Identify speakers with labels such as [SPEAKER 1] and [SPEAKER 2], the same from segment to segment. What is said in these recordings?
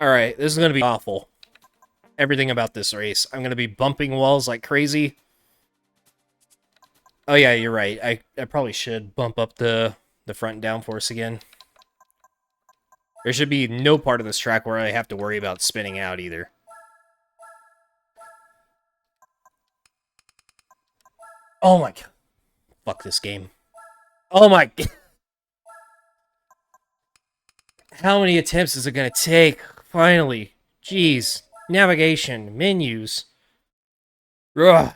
[SPEAKER 1] Alright, this is going to be awful. Everything about this race. I'm going to be bumping walls like crazy. Oh yeah, you're right. I probably should bump up the front downforce again. There should be no part of this track where I have to worry about spinning out either. Oh my god. Fuck this game. Oh my god. How many attempts is it going to take? Finally. Jeez. Navigation. Menus. Ugh.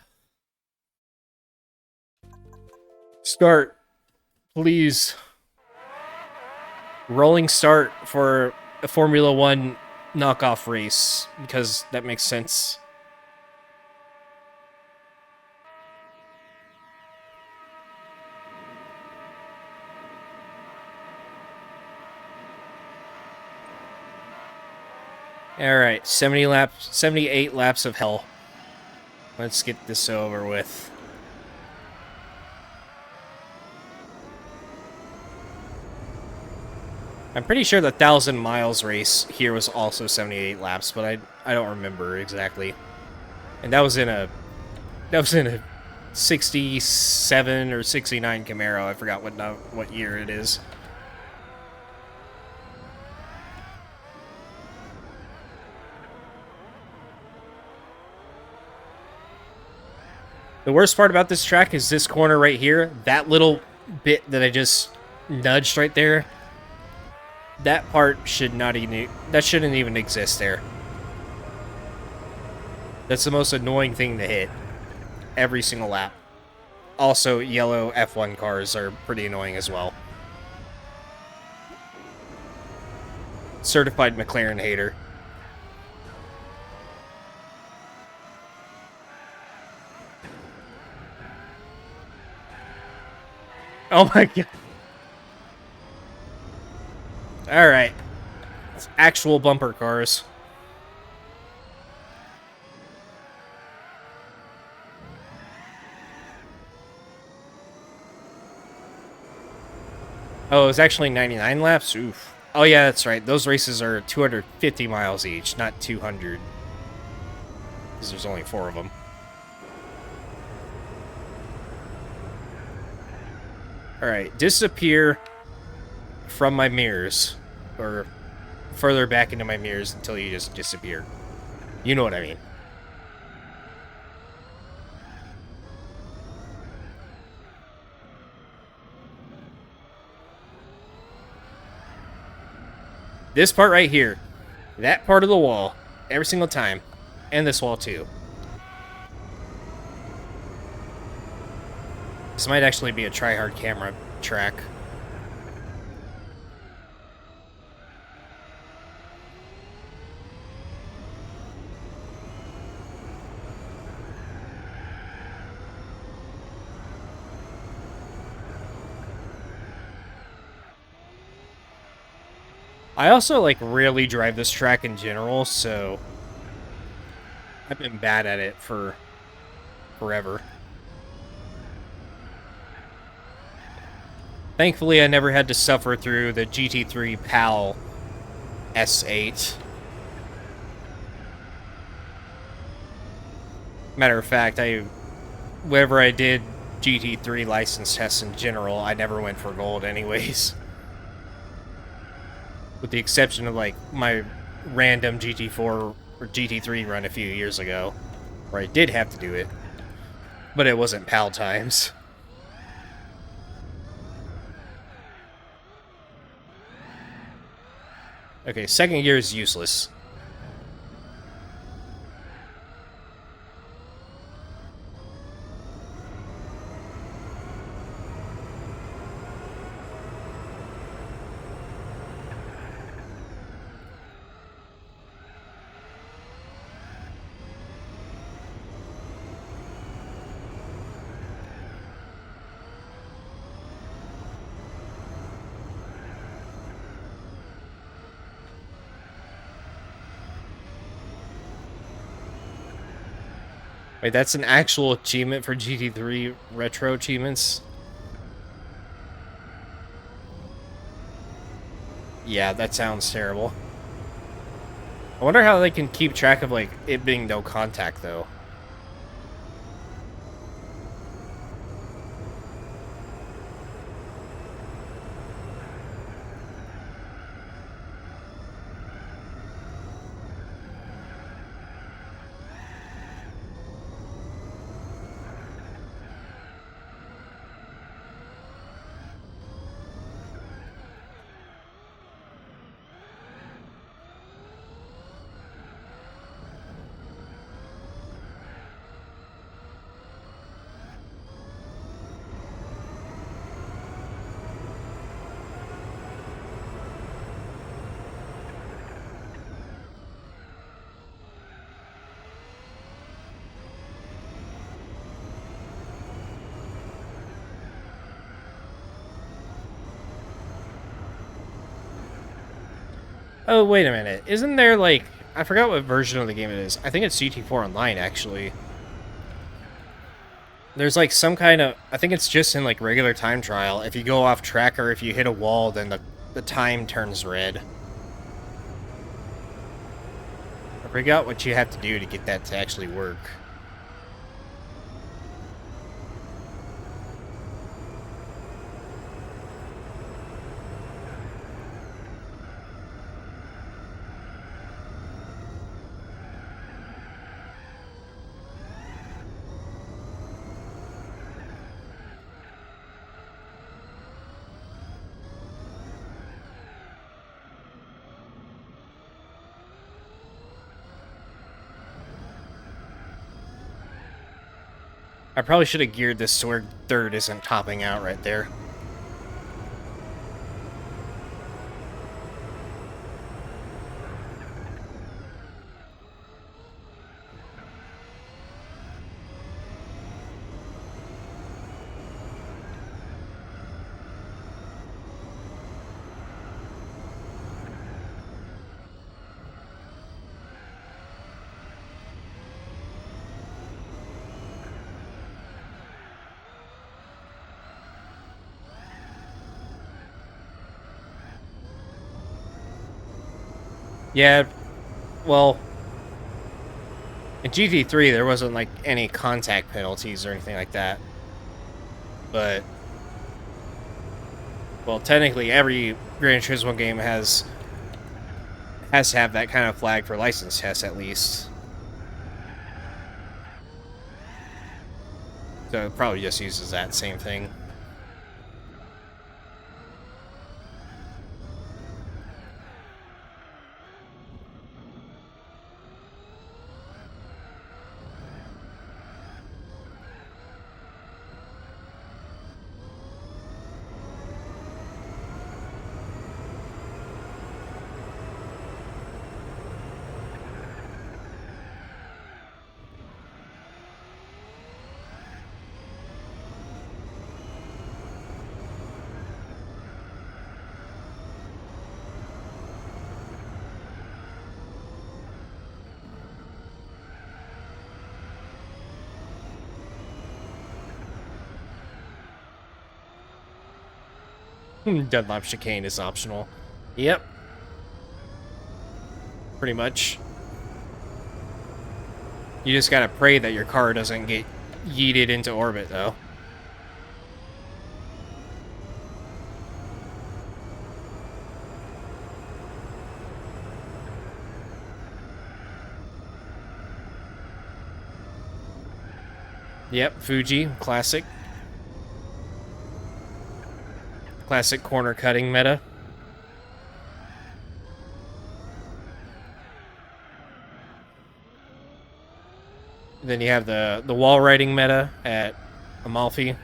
[SPEAKER 1] Start. Please. Rolling start for a Formula 1 knockoff race, because that makes sense. Alright, 78 laps of hell. Let's get this over with. I'm pretty sure the 1,000 miles race here was also 78 laps, but I don't remember exactly. And that was in a 67 or 69 Camaro. I forgot what year it is. The worst part about this track is this corner right here. That little bit that I just nudged right there. That part should not even... That shouldn't even exist there. That's the most annoying thing to hit. Every single lap. Also, yellow F1 cars are pretty annoying as well. Certified McLaren hater. Oh my god. Alright. It's actual bumper cars. Oh, it was actually 99 laps? Oof. Oh yeah, that's right. Those races are 250 miles each, not 200. Because there's only 4 of them. Alright, disappear from my mirrors. Or further back into my mirrors until you just disappear. You know what I mean. This part right here. That part of the wall. Every single time. And this wall too. This might actually be a try-hard camera track. I also, like, rarely drive this track in general, so I've been bad at it for forever. Thankfully, I never had to suffer through the GT3 PAL S8. Matter of fact, whenever I did GT3 license tests in general, I never went for gold anyways. With the exception of, like, my random GT4 or GT3 run a few years ago, where I did have to do it. But it wasn't PAL times. Okay, second gear is useless. Wait, that's an actual achievement for GT3 retro achievements? Yeah, that sounds terrible. I wonder how they can keep track of, like, it being no contact, though. Oh, wait a minute. Isn't there, like... I forgot what version of the game it is. I think it's GT4 Online, actually. There's, like, some kind of... I think it's just in, like, regular time trial. If you go off track or if you hit a wall, then the time turns red. I forgot what you have to do to get that to actually work. I probably should have geared this so where third isn't topping out right there. Yeah, well, in GT3 there wasn't, like, any contact penalties or anything like that. But, well, technically every Gran Turismo game has to have that kind of flag for license tests, at least. So it probably just uses that same thing. Dunlop chicane is optional. Yep. Pretty much. You just gotta pray that your car doesn't get yeeted into orbit, though. Yep, Fuji, classic. Classic corner cutting meta. Then you have the wall riding meta at Amalfi.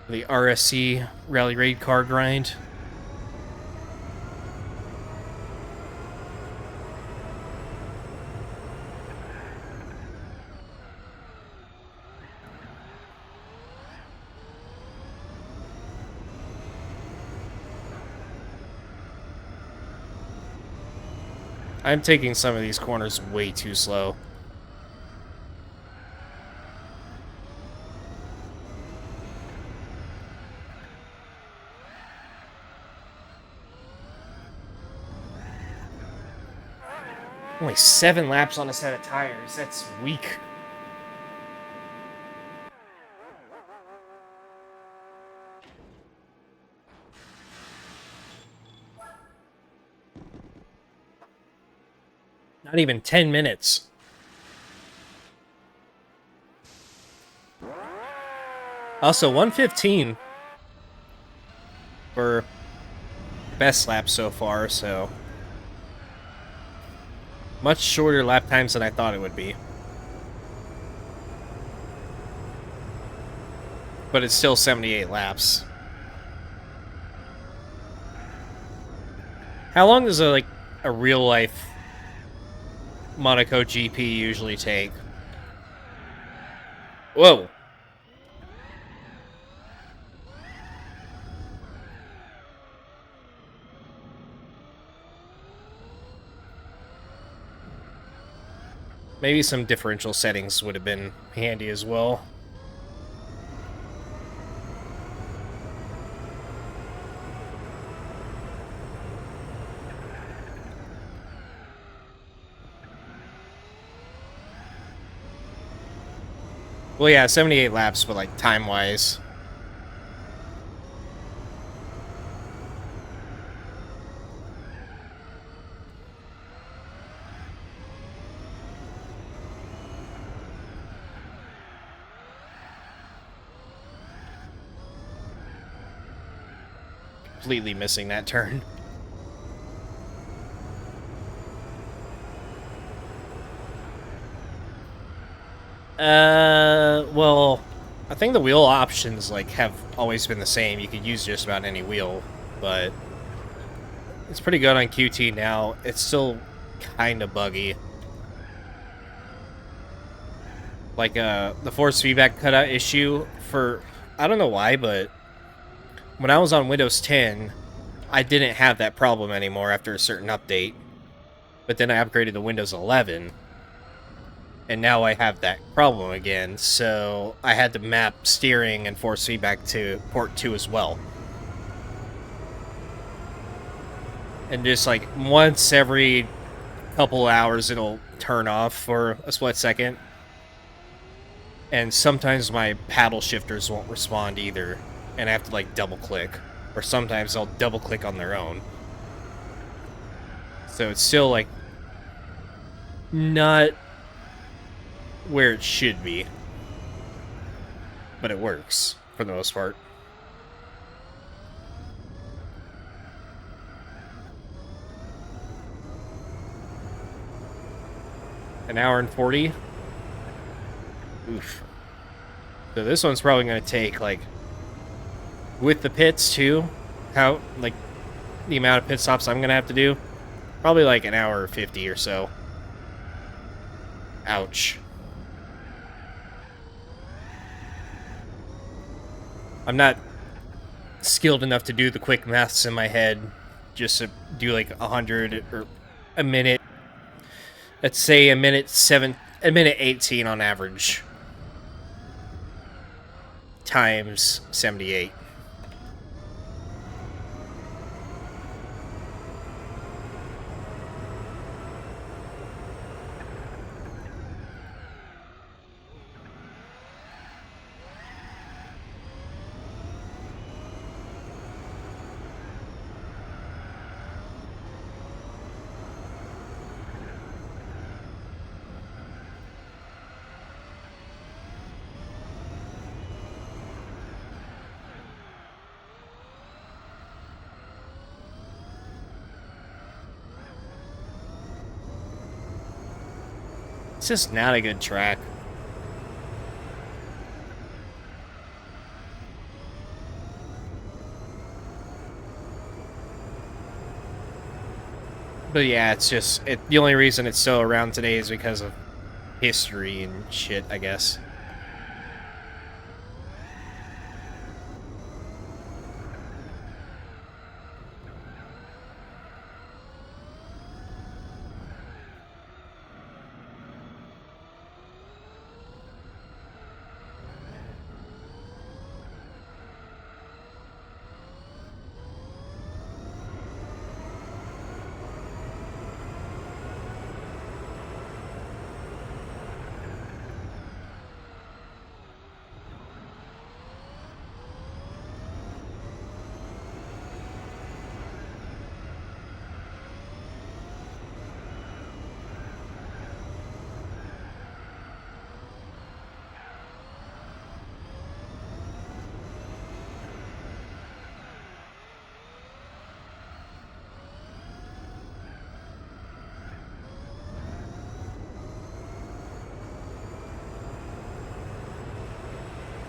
[SPEAKER 1] The RSC Rally Raid car grind. I'm taking some of these corners way too slow. Only 7 laps on a set of tires. That's weak. Not even 10 minutes. Also, 115 for best lap so far, so much shorter lap times than I thought it would be. But it's still 78 laps. How long does a real life Monaco GP usually take? Whoa. Maybe some differential settings would have been handy as well. Well, yeah, 78 laps, but like time-wise. Completely missing that turn. Well, I think the wheel options like have always been the same. You could use just about any wheel, but it's pretty good on QT now. It's still kind of buggy. Like the force feedback cutout issue for I don't know why, but when I was on Windows 10, I didn't have that problem anymore after a certain update. But then I upgraded to Windows 11, and now I have that problem again. So I had to map steering and force feedback to port 2 as well. And just like once every couple hours, it'll turn off for a split second. And sometimes my paddle shifters won't respond either, and I have to like double click, or sometimes they'll double click on their own. So it's still like not where it should be, but it works for the most part. An hour and 40. Oof. So this one's probably going to take like with the pits too, how like the amount of pit stops I'm going to have to do, probably like an hour 50 or so. Ouch. I'm not skilled enough to do the quick maths in my head just to do like 100 or a minute. Let's say a minute 18 on average times 78. It's just not a good track. But yeah, it's just the only reason it's still around today is because of history and shit, I guess.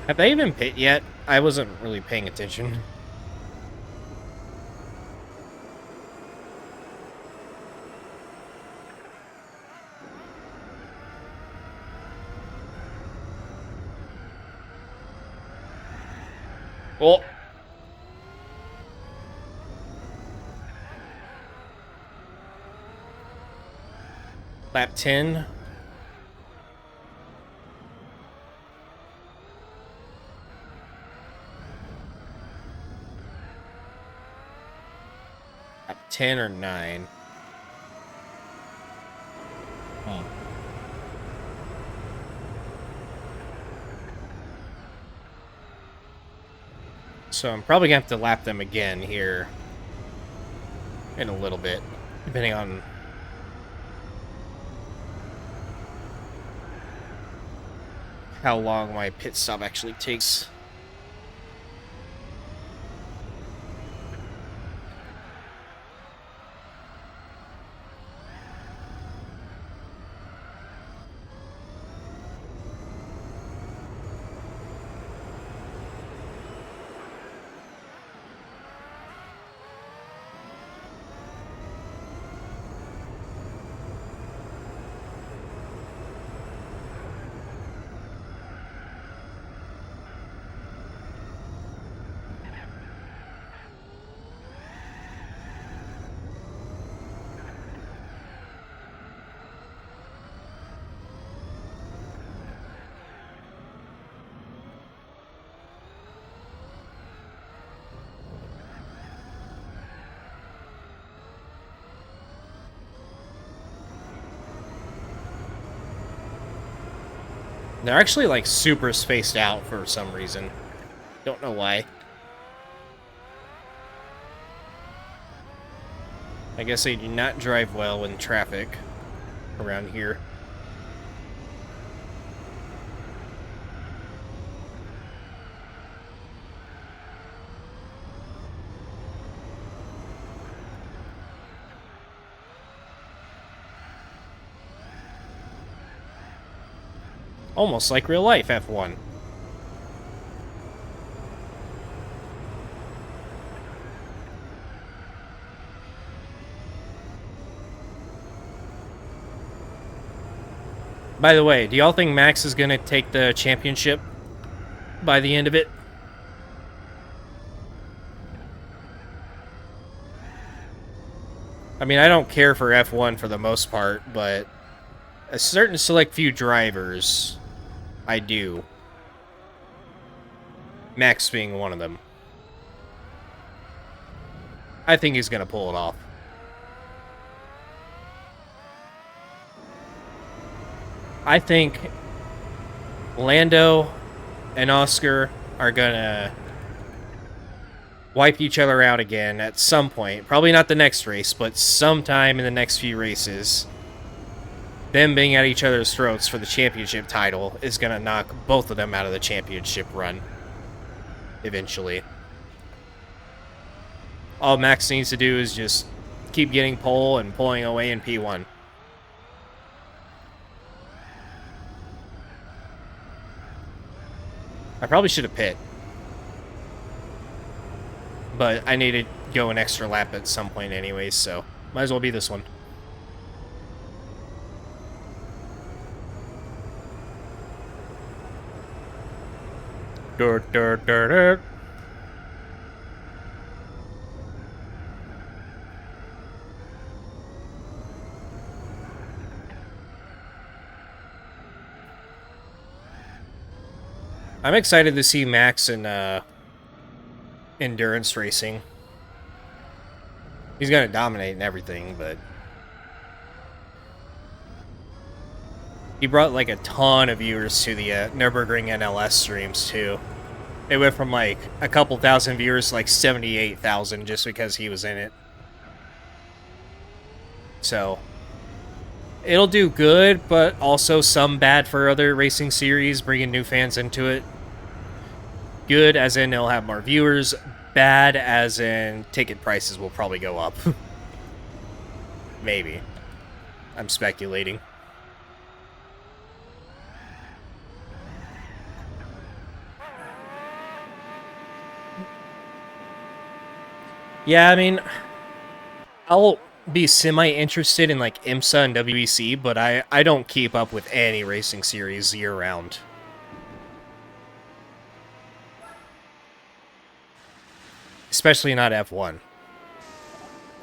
[SPEAKER 1] Have they even pit yet? I wasn't really paying attention. Oh. Lap 10. Lap 10 or 9. So I'm probably gonna have to lap them again here in a little bit, depending on how long my pit stop actually takes. They're actually like super spaced out for some reason. Don't know why. I guess they do not drive well in traffic around here. Almost like real life F1. By the way, do y'all think Max is going to take the championship by the end of it? I mean, I don't care for F1 for the most part, but a certain select few drivers, I do. Max being one of them. I think he's going to pull it off. I think Lando and Oscar are gonna wipe each other out again at some point. Probably not the next race, but sometime in the next few races. Them being at each other's throats for the championship title is gonna knock both of them out of the championship run. Eventually. All Max needs to do is just keep getting pole and pulling away in P1. I probably should have pit. But I need to go an extra lap at some point anyways, so might as well be this one. Dirt, dirt, dirt, dirt. I'm excited to see Max in endurance racing. He's gonna dominate in everything, but he brought like a ton of viewers to the Nürburgring NLS streams too. It went from like a couple thousand viewers to like 78,000 just because he was in it. So it'll do good, but also some bad for other racing series, bringing new fans into it. Good as in it'll have more viewers. Bad as in ticket prices will probably go up. Maybe. I'm speculating. Yeah, I mean, I'll be semi-interested in, like, IMSA and WEC, but I don't keep up with any racing series year-round. Especially not F1.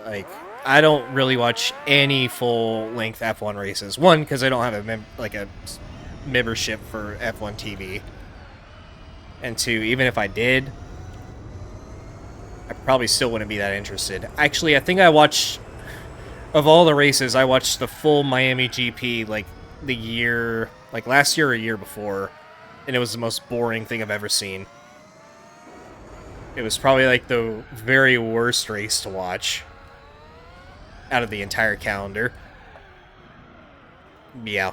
[SPEAKER 1] Like, I don't really watch any full-length F1 races. One, because I don't have a membership for F1 TV. And two, even if I did, I probably still wouldn't be that interested. Actually, I think I watched, of all the races, I watched the full Miami GP, like, last year or a year before, and it was the most boring thing I've ever seen. It was probably, like, the very worst race to watch out of the entire calendar. Yeah.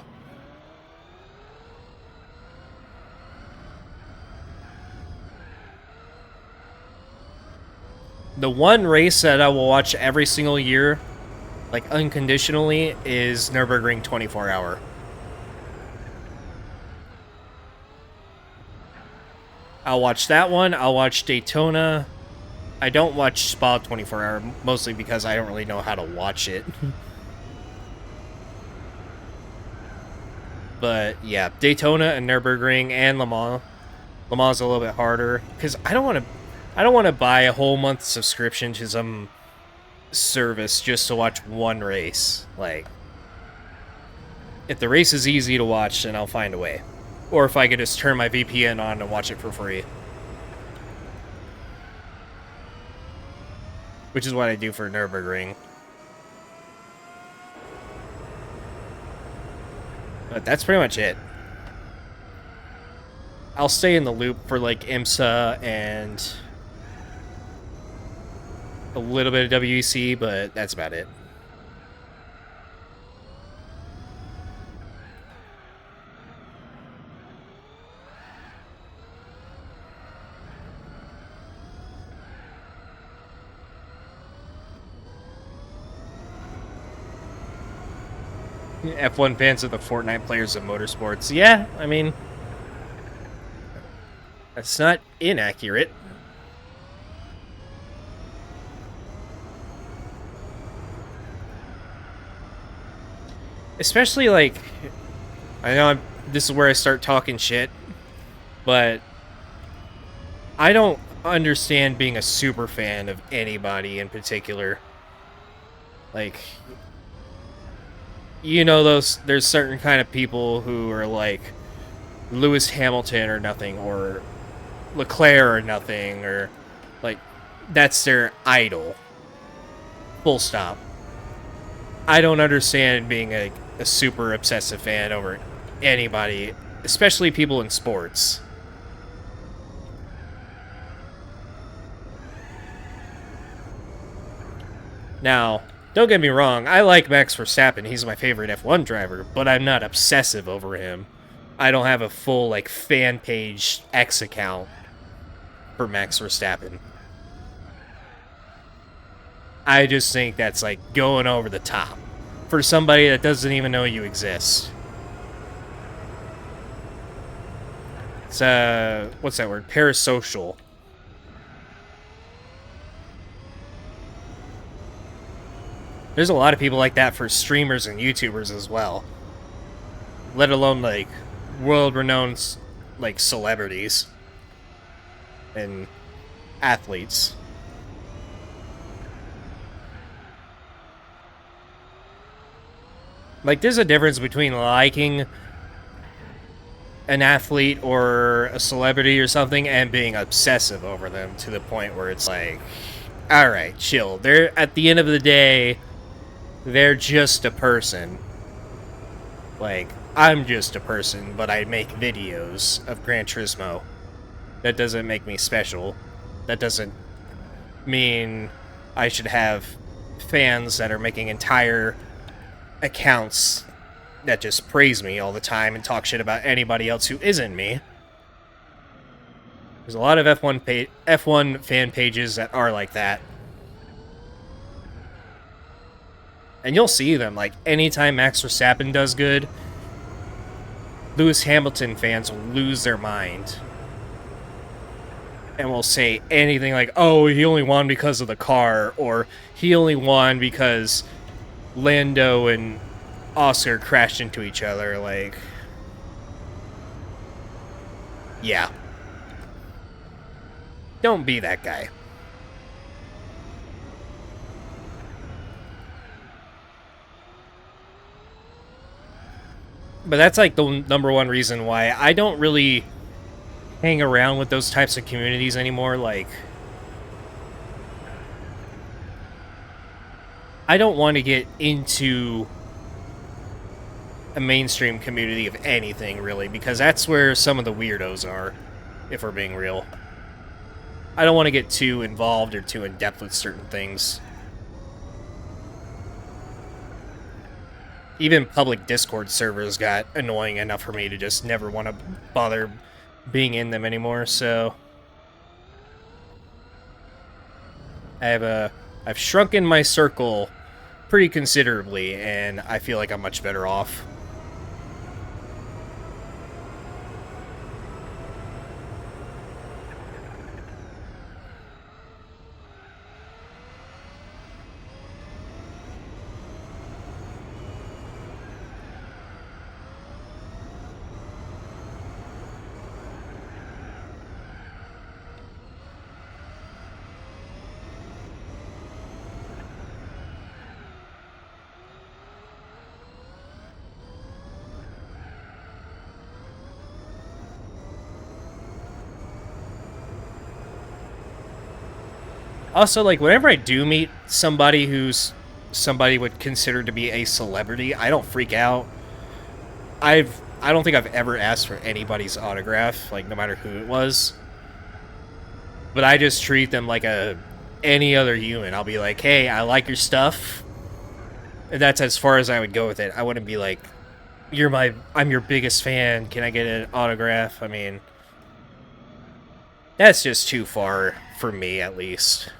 [SPEAKER 1] The one race that I will watch every single year, like, unconditionally, is Nürburgring 24 Hour. I'll watch that one. I'll watch Daytona. I don't watch Spa 24 Hour, mostly because I don't really know how to watch it. But yeah, Daytona and Nürburgring and Le Mans. Le Mans is a little bit harder because I don't want to buy a whole month subscription to some service just to watch one race. Like, if the race is easy to watch, then I'll find a way. Or if I could just turn my VPN on and watch it for free. Which is what I do for Nürburgring. But that's pretty much it. I'll stay in the loop for, like, IMSA and a little bit of WEC, but that's about it. F1 fans are the Fortnite players of motorsports. Yeah, I mean, that's not inaccurate. Especially, like, I know this is where I start talking shit, but I don't understand being a super fan of anybody in particular. Like, you know, there's certain kind of people who are like Lewis Hamilton or nothing, or Leclerc or nothing, or like that's their idol. Full stop. I don't understand being a super obsessive fan over anybody, especially people in sports. Now, don't get me wrong, I like Max Verstappen. He's my favorite F1 driver, but I'm not obsessive over him. I don't have a full, like, fan page X account for Max Verstappen. I just think that's, like, going over the top for somebody that doesn't even know you exist. It's, what's that word? Parasocial. There's a lot of people like that for streamers and YouTubers as well. Let alone, like, world-renowned, like, celebrities and athletes. Like, there's a difference between liking an athlete or a celebrity or something and being obsessive over them to the point where it's like, alright, chill. They're, at the end of the day, they're just a person. Like, I'm just a person, but I make videos of Gran Turismo. That doesn't make me special. That doesn't mean I should have fans that are making entire accounts that just praise me all the time and talk shit about anybody else who isn't me. There's a lot of F1 fan pages that are like that. And you'll see them, like, anytime Max Verstappen does good, Lewis Hamilton fans will lose their mind. and will say anything like, "Oh, he only won because of the car," or "He only won because Lando and Oscar crashed into each other." Like, yeah, don't be that guy. But that's like the number one reason why I don't really hang around with those types of communities anymore. Like, I don't want to get into a mainstream community of anything, really, because that's where some of the weirdos are, if we're being real. I don't want to get too involved or too in-depth with certain things. Even public Discord servers got annoying enough for me to just never want to bother being in them anymore, so... I've shrunken my circle pretty considerably, and I feel like I'm much better off. Also, like, whenever I do meet somebody who's somebody would consider to be a celebrity, I don't freak out. I don't think I've ever asked for anybody's autograph, like, no matter who it was. But I just treat them like any other human. I'll be like, "Hey, I like your stuff." And that's as far as I would go with it. I wouldn't be like, I'm your biggest fan. Can I get an autograph? I mean, that's just too far for me, at least.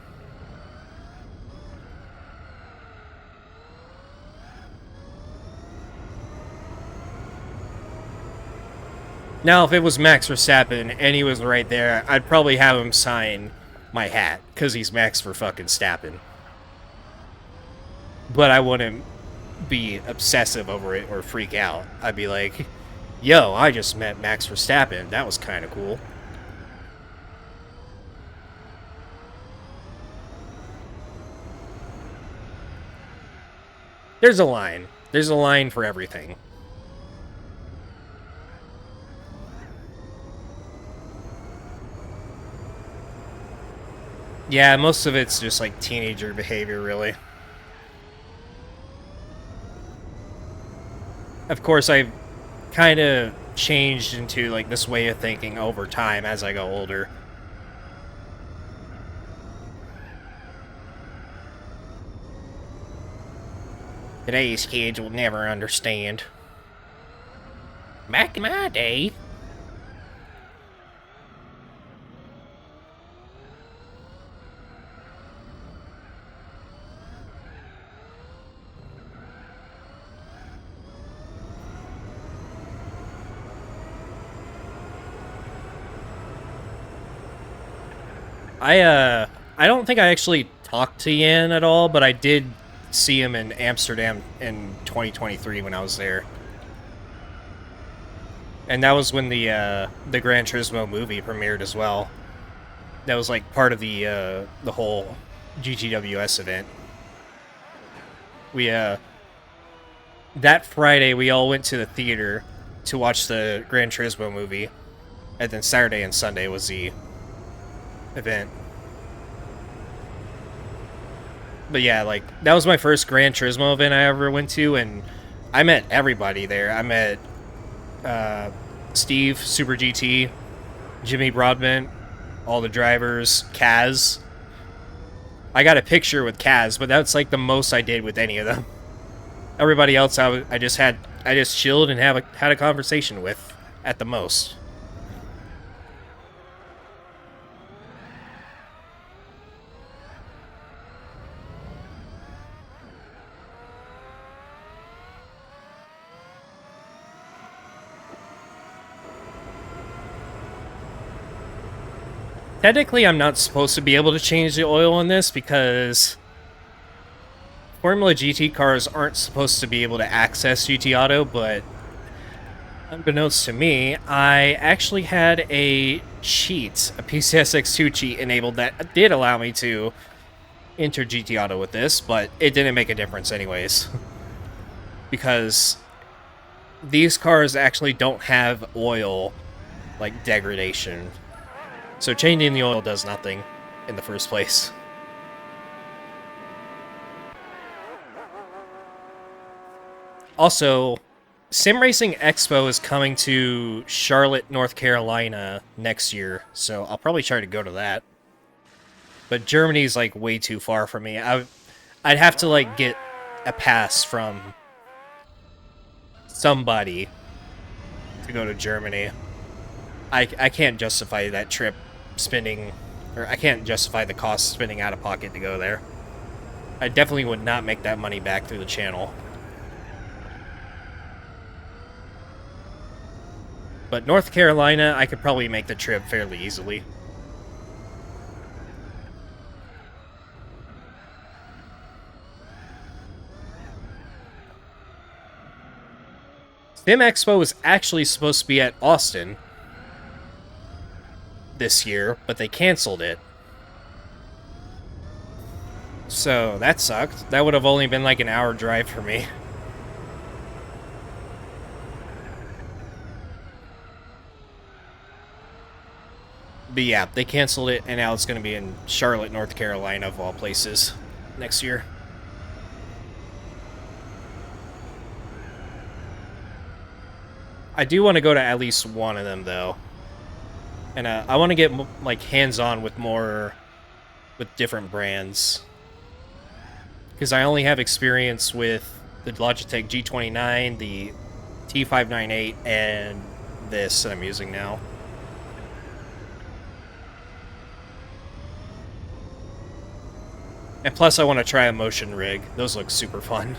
[SPEAKER 1] Now, if it was Max Verstappen and he was right there, I'd probably have him sign my hat, because he's Max for fucking Stappen. But I wouldn't be obsessive over it or freak out. I'd be like, "Yo, I just met Max Verstappen. That was kind of cool." There's a line. There's a line for everything. Yeah, most of it's just like teenager behavior, really. Of course, I've kind of changed into like this way of thinking over time as I go older. Today's kids will never understand. Back in my day. I don't think I actually talked to Yan at all, but I did see him in Amsterdam in 2023 when I was there. And that was when the Gran Turismo movie premiered as well. That was like part of the whole GTWS event. We that Friday we all went to the theater to watch the Gran Turismo movie, and then Saturday and Sunday was the event. But yeah, like, that was my first Gran Turismo event I ever went to, and I met everybody there. I met Steve, Super GT, Jimmy Broadbent, all the drivers, Kaz. I got a picture with Kaz, but that's like the most I did with any of them. Everybody else, I just chilled and had a conversation with at the most. Technically, I'm not supposed to be able to change the oil in this because Formula GT cars aren't supposed to be able to access GT Auto, but unbeknownst to me, I actually had a cheat, a PCSX2 cheat enabled that did allow me to enter GT Auto with this, but it didn't make a difference anyways. Because these cars actually don't have oil, like, degradation. So changing the oil does nothing in the first place. Also, Sim Racing Expo is coming to Charlotte, North Carolina next year, so I'll probably try to go to that. But Germany's like way too far for me. I'd have to like get a pass from somebody to go to Germany. I can't justify that trip spending, or I can't justify the cost spending out of pocket to go there. I definitely would not make that money back through the channel. But North Carolina, I could probably make the trip fairly easily. Sim Expo was actually supposed to be at Austin this year, but they canceled it. So that sucked. That would have only been like an hour drive for me. But yeah, they canceled it, and now it's going to be in Charlotte, North Carolina, of all places, next year. I do want to go to at least one of them, though. And I want to get, like, hands-on with different brands. Because I only have experience with the Logitech G29, the T598, and this that I'm using now. And plus, I want to try a motion rig. Those look super fun.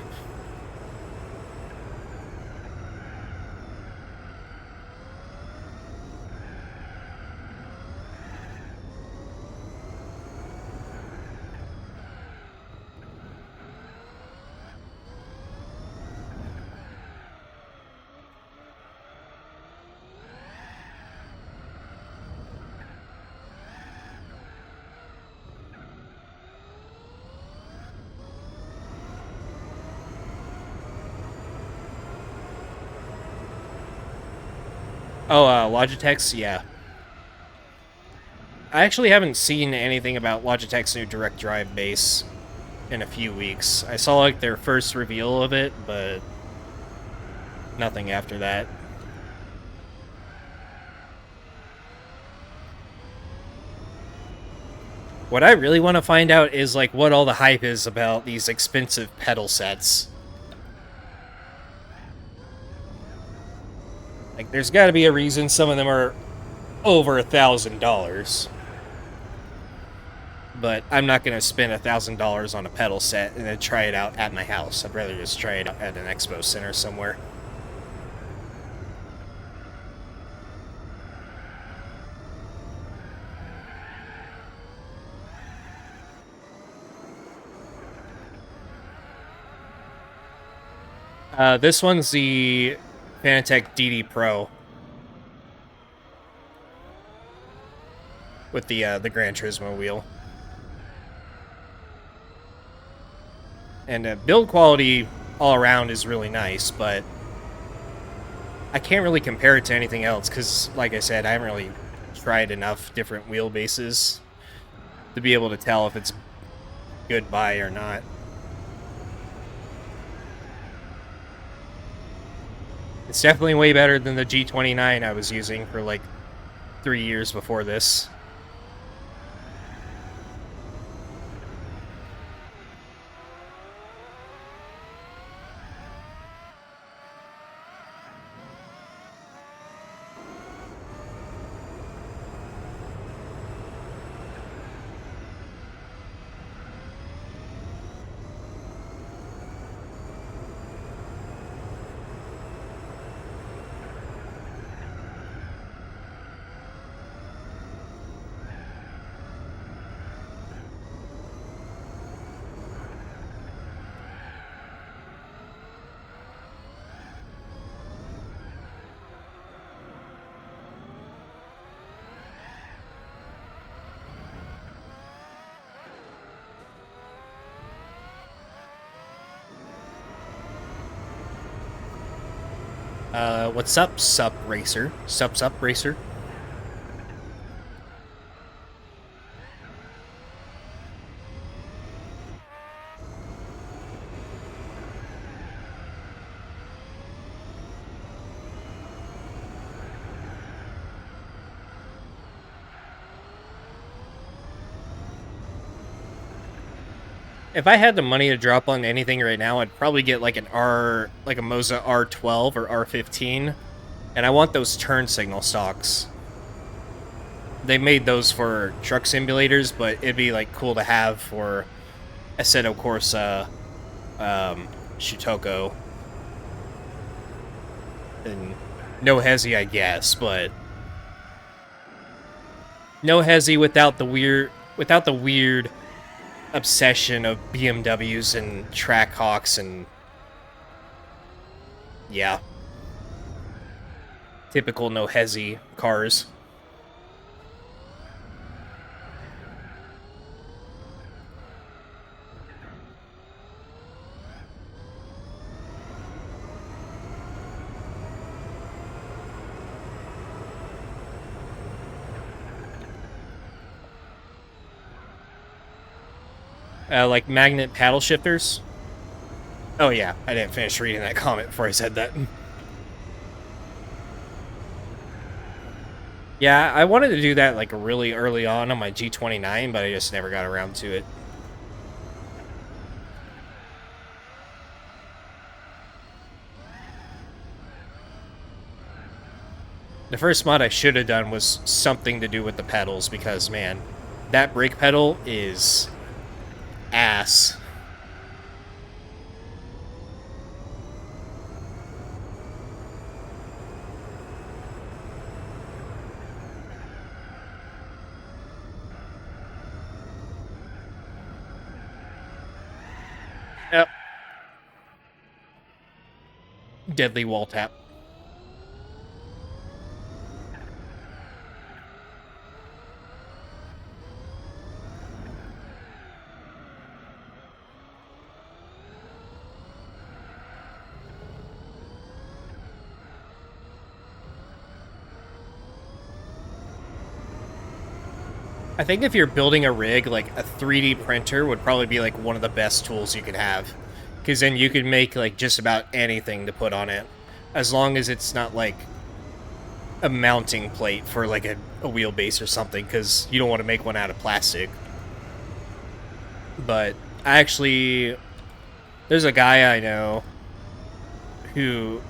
[SPEAKER 1] Oh, Logitech's? Yeah. I actually haven't seen anything about Logitech's new direct drive base in a few weeks. I saw, like, their first reveal of it, but nothing after that. What I really want to find out is, like, what all the hype is about these expensive pedal sets. Like, there's got to be a reason some of them are over $1,000. But I'm not going to spend $1,000 on a pedal set and then try it out at my house. I'd rather just try it out at an expo center somewhere. This one's the Fanatec DD Pro with the Gran Turismo wheel. And build quality all around is really nice, but I can't really compare it to anything else because, like I said, I haven't really tried enough different wheelbases to be able to tell if it's good buy or not. It's definitely way better than the G29 I was using for like 3 years before this. What's up, Sup Racer? Sup Racer? If I had the money to drop on anything right now, I'd probably get like like a Moza R12 or R15, and I want those turn signal stocks. They made those for truck simulators, but it'd be like cool to have for Assetto Corsa, Shutoko, and no hezi, I guess, but no hezi without the weird obsession of BMWs and Trackhawks and yeah, typical no hezi cars. Like magnet paddle shifters. Oh yeah, I didn't finish reading that comment before I said that. Yeah, I wanted to do that like really early on my G29, but I just never got around to it. The first mod I should have done was something to do with the pedals because, man, that brake pedal is ass. Yep. Deadly wall tap. I think if you're building a rig, like a 3D printer would probably be like one of the best tools you could have. Because then you could make like just about anything to put on it. As long as it's not like a mounting plate for like a wheelbase or something, because you don't want to make one out of plastic. But actually, there's a guy I know who's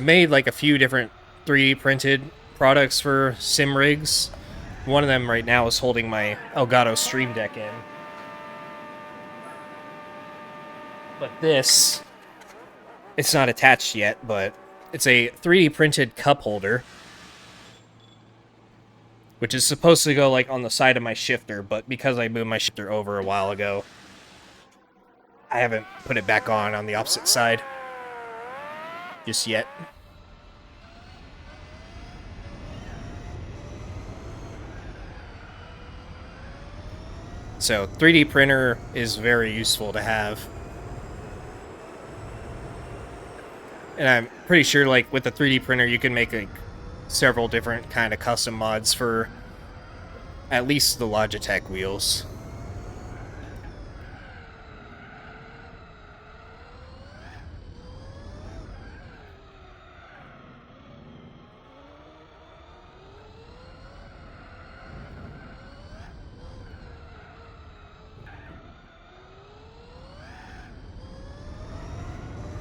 [SPEAKER 1] made like a few different 3D printed products for sim rigs. One of them right now is holding my Elgato Stream Deck in. But this, it's not attached yet, but it's a 3D printed cup holder, which is supposed to go like on the side of my shifter, but because I moved my shifter over a while ago, I haven't put it back on the opposite side just yet. So 3D printer is very useful to have. And I'm pretty sure like with the 3D printer you can make like several different kind of custom mods for at least the Logitech wheels.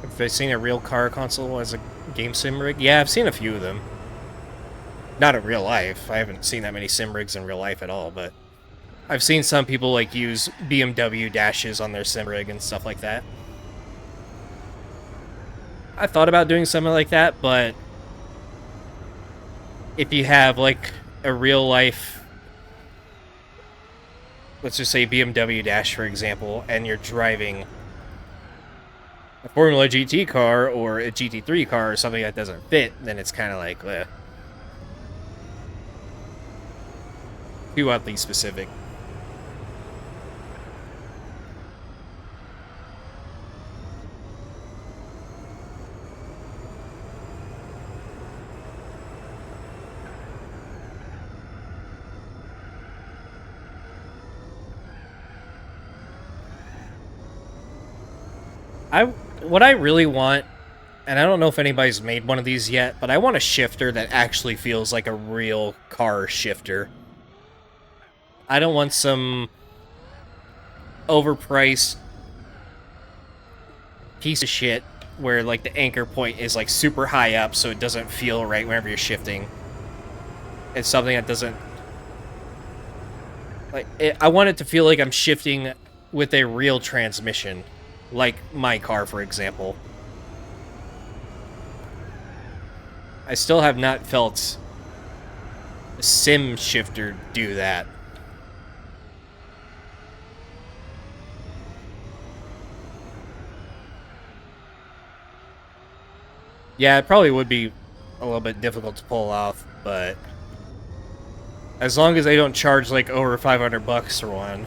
[SPEAKER 1] Have I seen a real car console as a game sim rig? Yeah, I've seen a few of them. Not in real life. I haven't seen that many sim rigs in real life at all, but I've seen some people like use BMW dashes on their sim rig and stuff like that. I thought about doing something like that, but if you have like a real life, let's just say BMW dash for example, and you're driving a Formula GT car or a GT3 car or something that doesn't fit, then it's kind of like, too oddly specific. What I really want, and I don't know if anybody's made one of these yet, but I want a shifter that actually feels like a real car shifter. I don't want some overpriced piece of shit where like the anchor point is like super high up so it doesn't feel right whenever you're shifting. It's something that doesn't I want it to feel like I'm shifting with a real transmission, like my car, for example. I still have not felt a sim shifter do that. Yeah, it probably would be a little bit difficult to pull off, but as long as they don't charge like over $500 for one,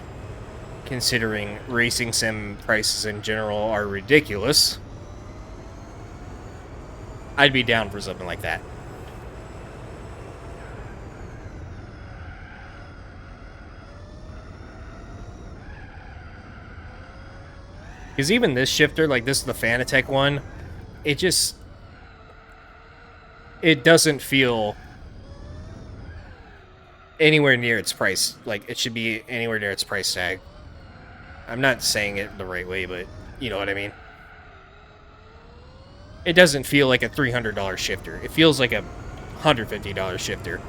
[SPEAKER 1] considering racing sim prices in general are ridiculous, I'd be down for something like that. Because even this shifter, like this is the Fanatec one, it just... it doesn't feel anywhere near its price. Like, it should be anywhere near its price tag. I'm not saying it the right way, but you know what I mean. It doesn't feel like a $300 shifter. It feels like a $150 shifter.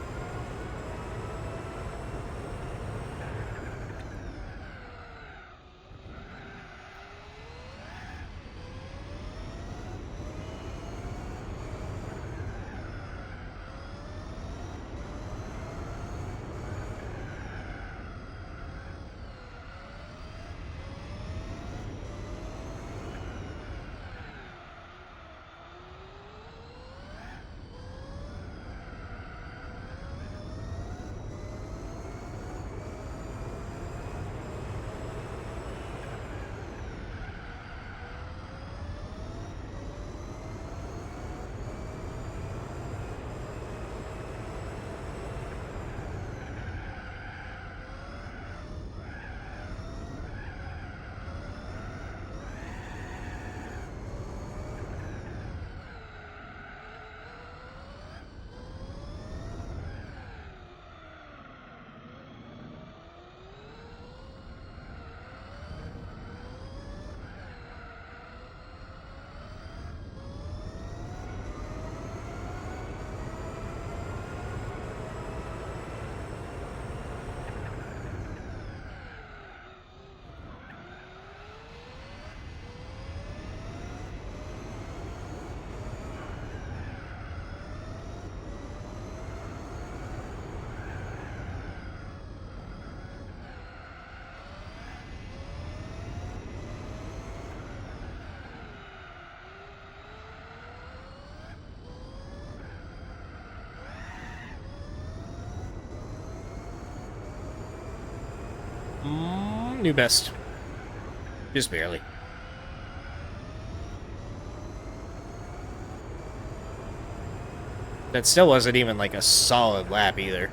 [SPEAKER 1] New best. Just barely. That still wasn't even like a solid lap either.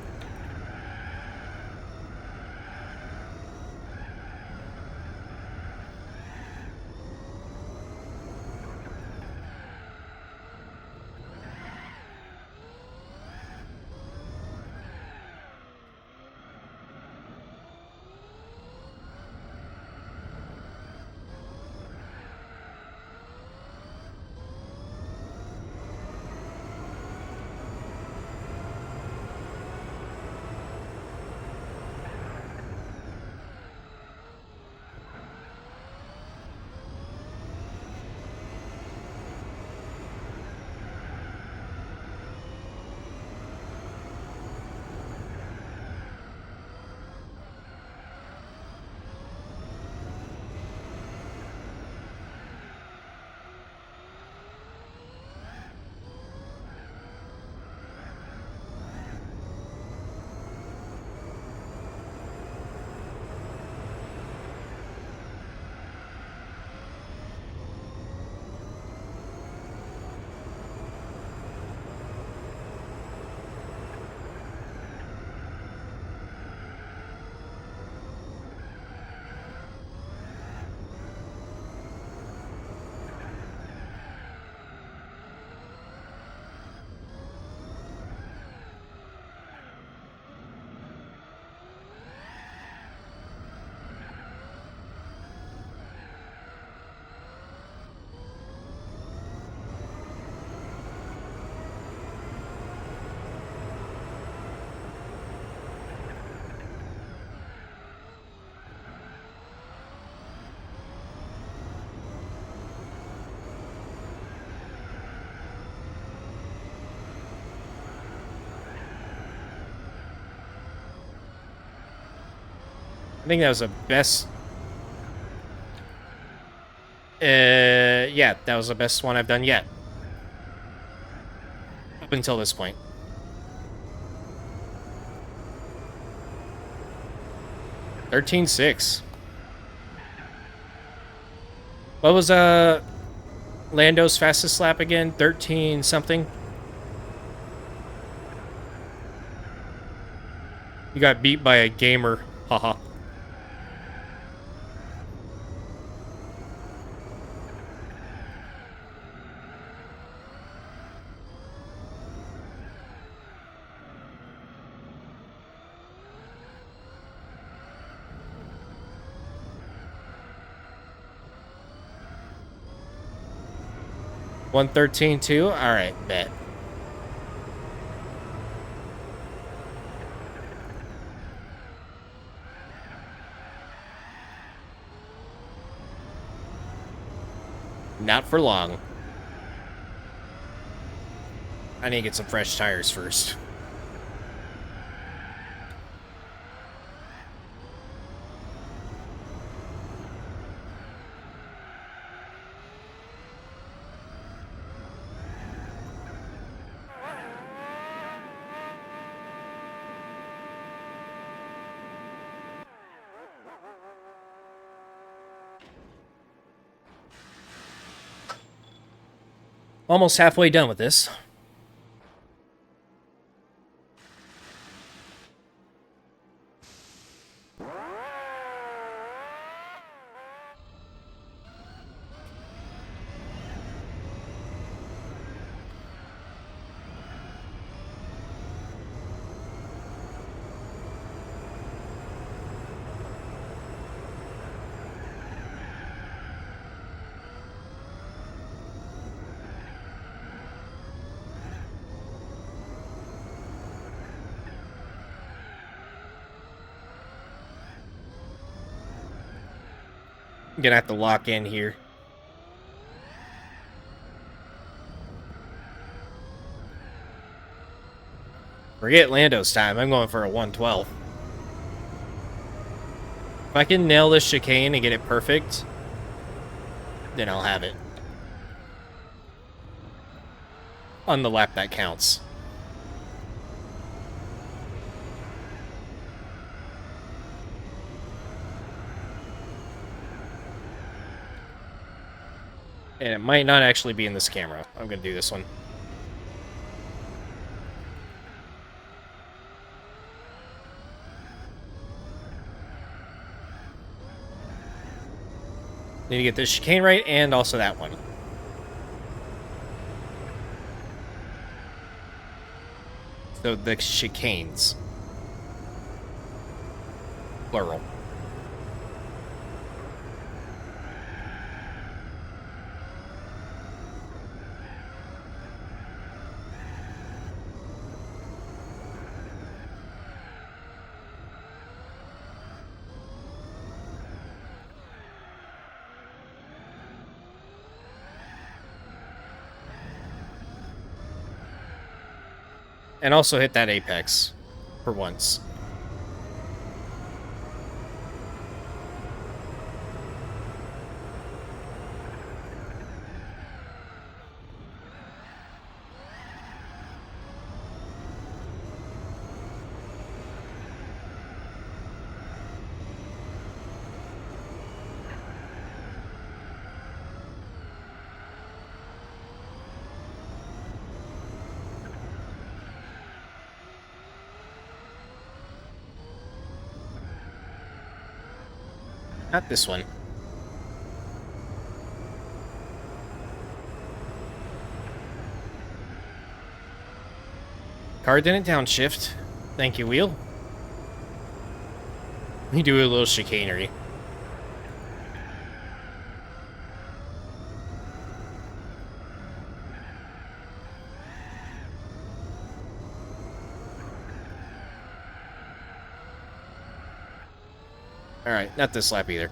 [SPEAKER 1] I think that was the best. Yeah, that was the best one I've done yet. Up until this point. 13-6. What was Lando's fastest lap again? 13 something. You got beat by a gamer. Haha. $113 too? Alright, bet. Not for long. I need to get some fresh tires first. Almost halfway done with this. I'm gonna have to lock in here. Forget Lando's time. I'm going for a 112. If I can nail this chicane and get it perfect, then I'll have it. On the lap that counts. And it might not actually be in this camera. I'm gonna do this one. Need to get this chicane right and also that one. So the chicanes. Plural. And also hit that apex for once. Not this one. Car didn't downshift. Thank you, wheel. We do a little chicanery. Alright, not this lap either.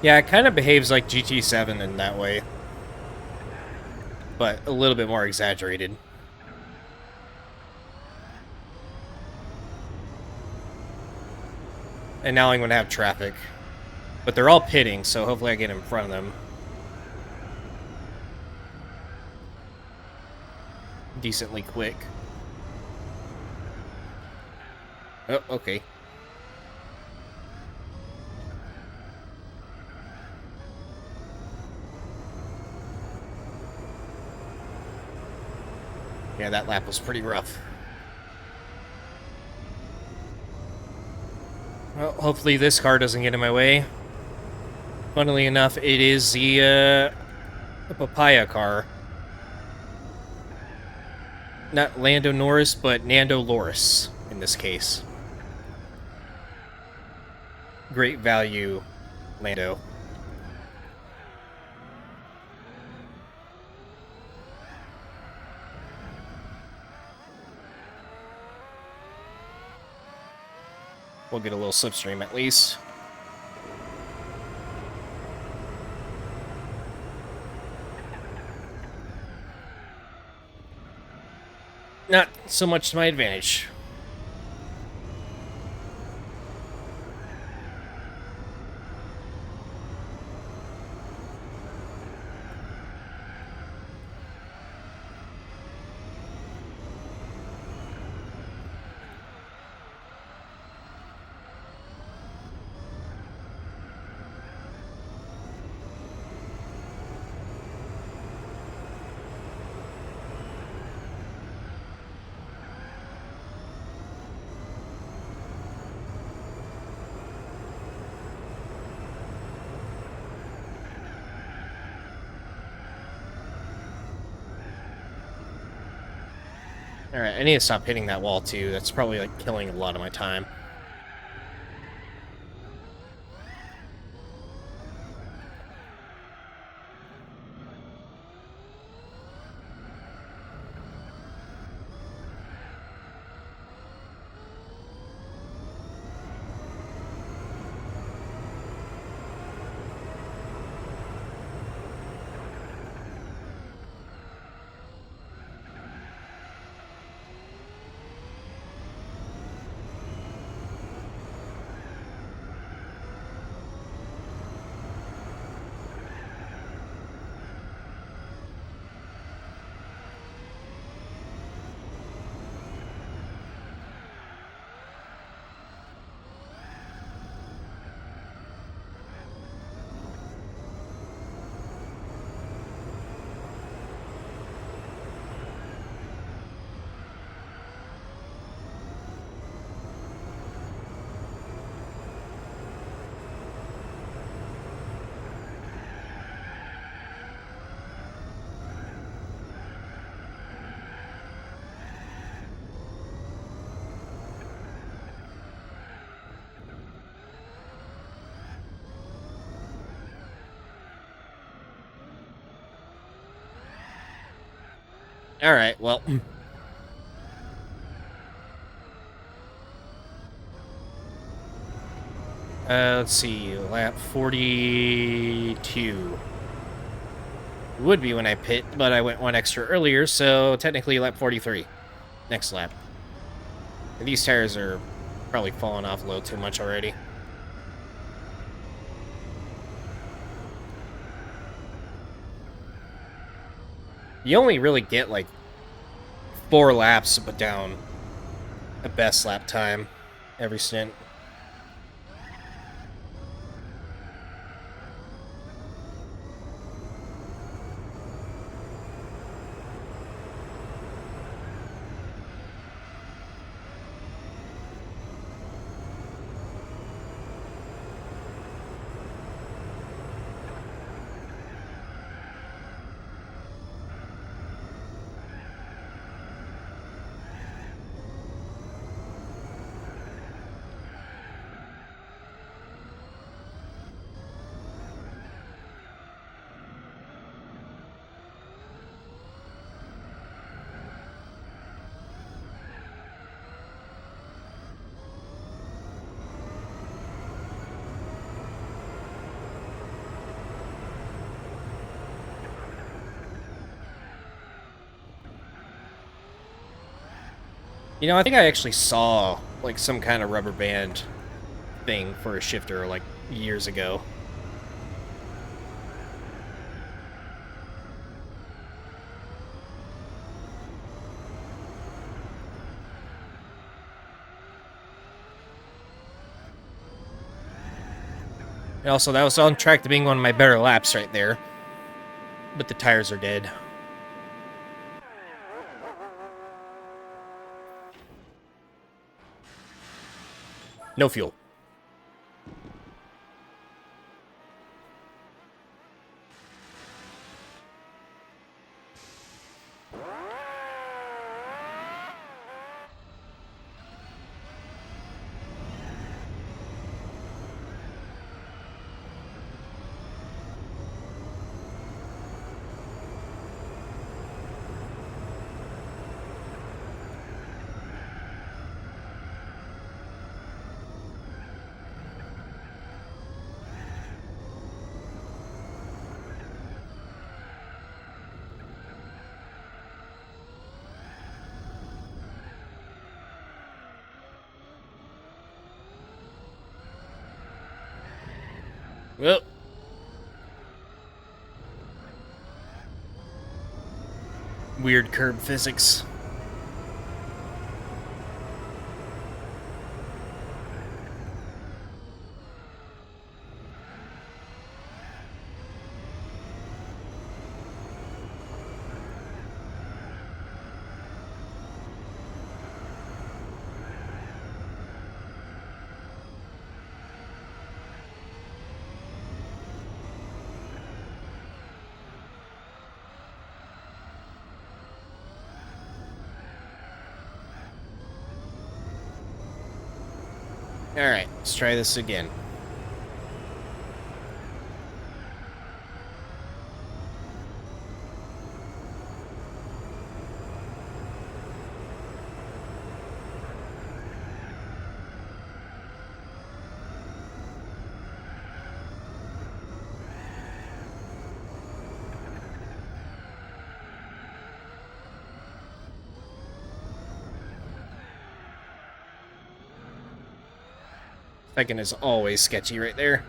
[SPEAKER 1] Yeah, it kind of behaves like GT7 in that way, but a little bit more exaggerated. And now I'm going to have traffic. But they're all pitting, so hopefully I get in front of them decently quick. Oh, okay. Yeah, that lap was pretty rough. Well, hopefully this car doesn't get in my way. Funnily enough, it is the papaya car. Not Lando Norris, but Nando Loris in this case. Great value, Lando. We'll get a little slipstream at least. Not so much to my advantage. Alright, I need to stop hitting that wall too. That's probably like killing a lot of my time. Alright, well. Let's see, lap 42. Would be when I pit, but I went one extra earlier, so technically lap 43. Next lap. And these tires are probably falling off a little too much already. You only really get like 4 laps to put down a best lap time every stint. You know, I think I actually saw like some kind of rubber band thing for a shifter like years ago. And also, that was on track to being one of my better laps right there. But the tires are dead. No fuel. Well, weird curb physics. Alright, let's try this again. Second is always sketchy right there.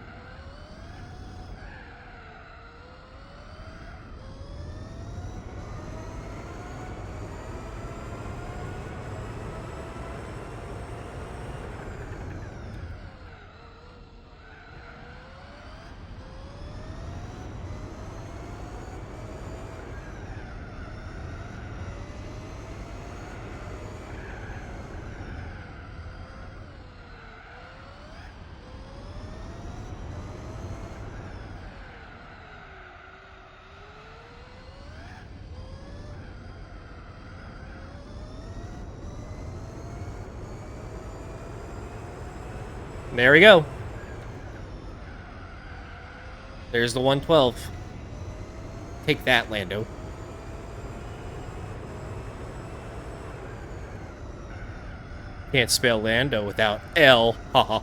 [SPEAKER 1] There we go. There's the 112. Take that, Lando. Can't spell Lando without L. Haha.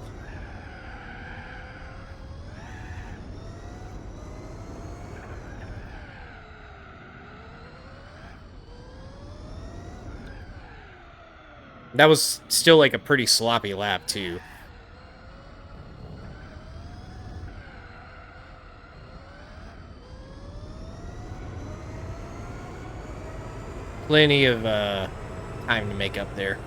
[SPEAKER 1] That was still like a pretty sloppy lap, too. Plenty of time to make up there.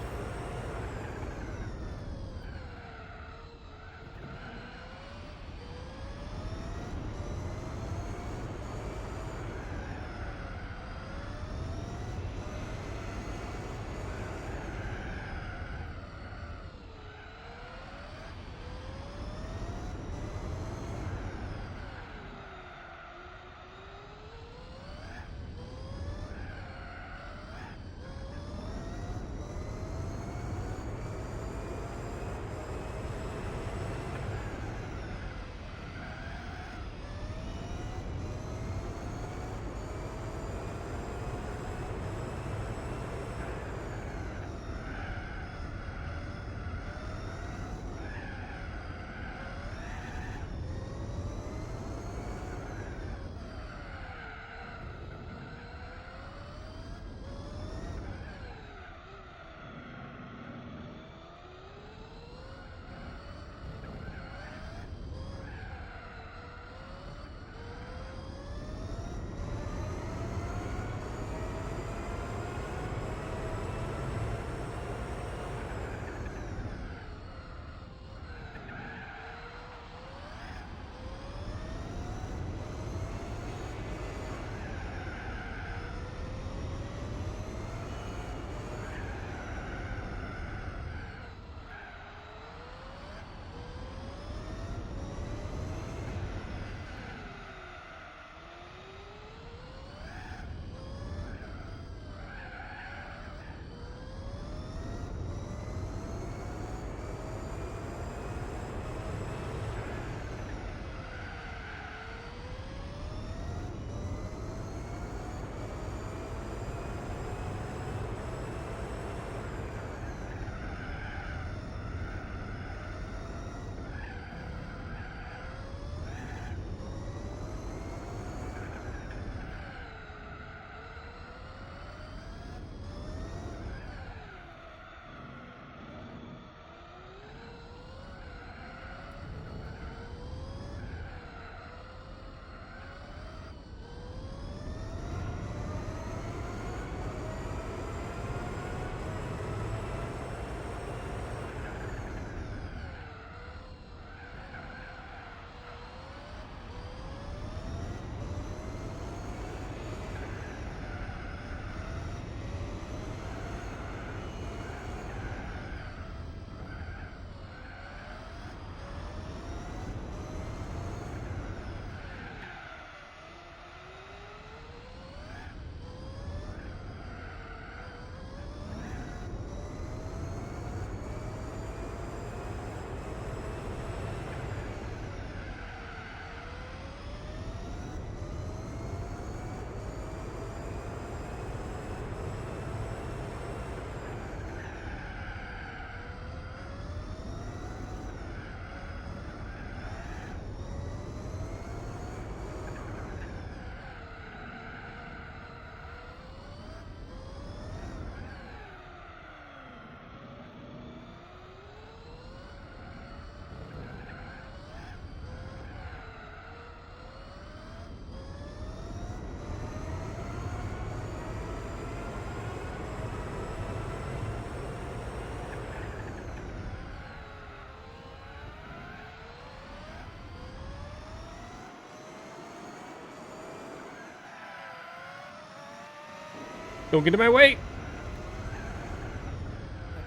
[SPEAKER 1] Don't get in my way!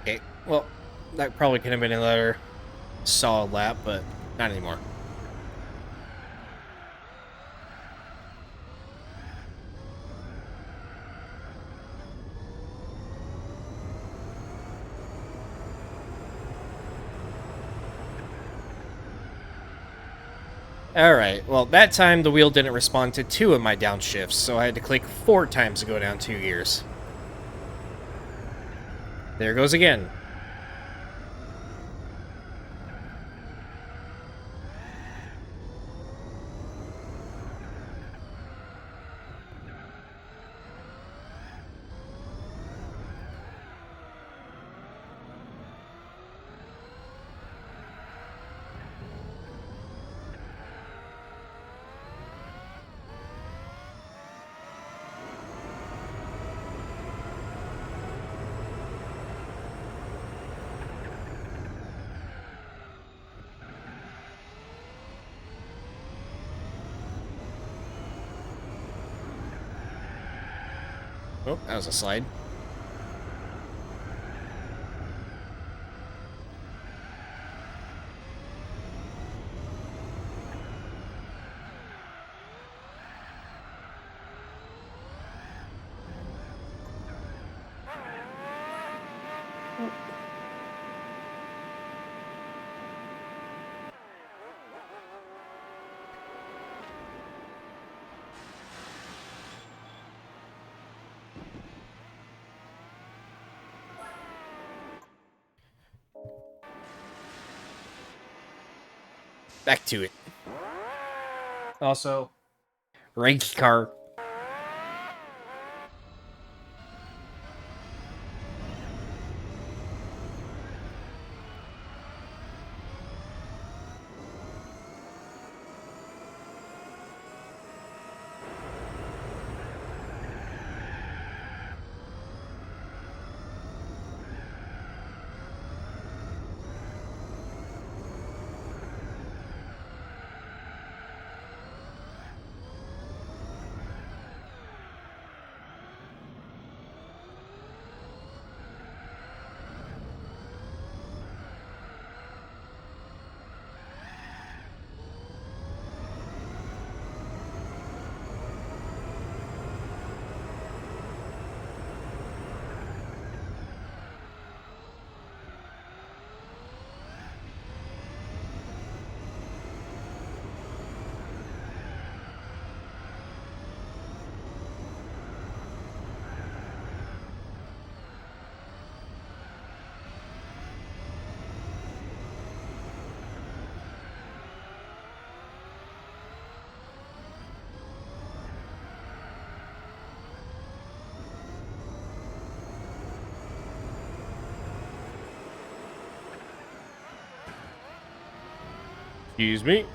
[SPEAKER 1] Okay, well, that probably could have been another solid lap, but not anymore. Alright, well, that time the wheel didn't respond to 2 of my downshifts, so I had to click 4 times to go down 2 gears. There goes again. Oh, that was a slide. Back to it. Also, rank car. Excuse me.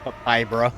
[SPEAKER 1] Hi, bruh.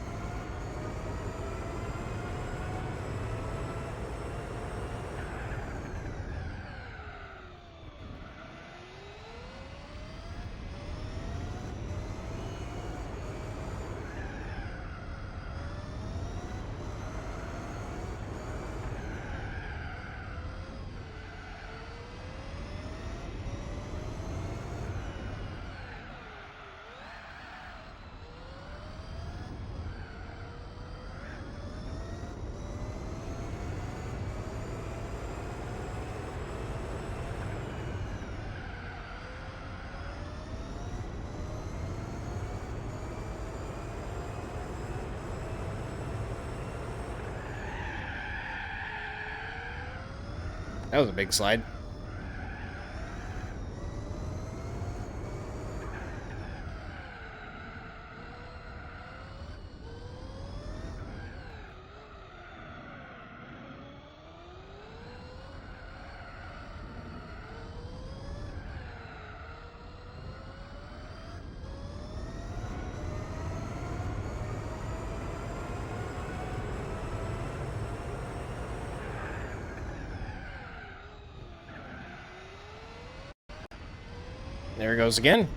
[SPEAKER 1] That was a big slide. There it goes again.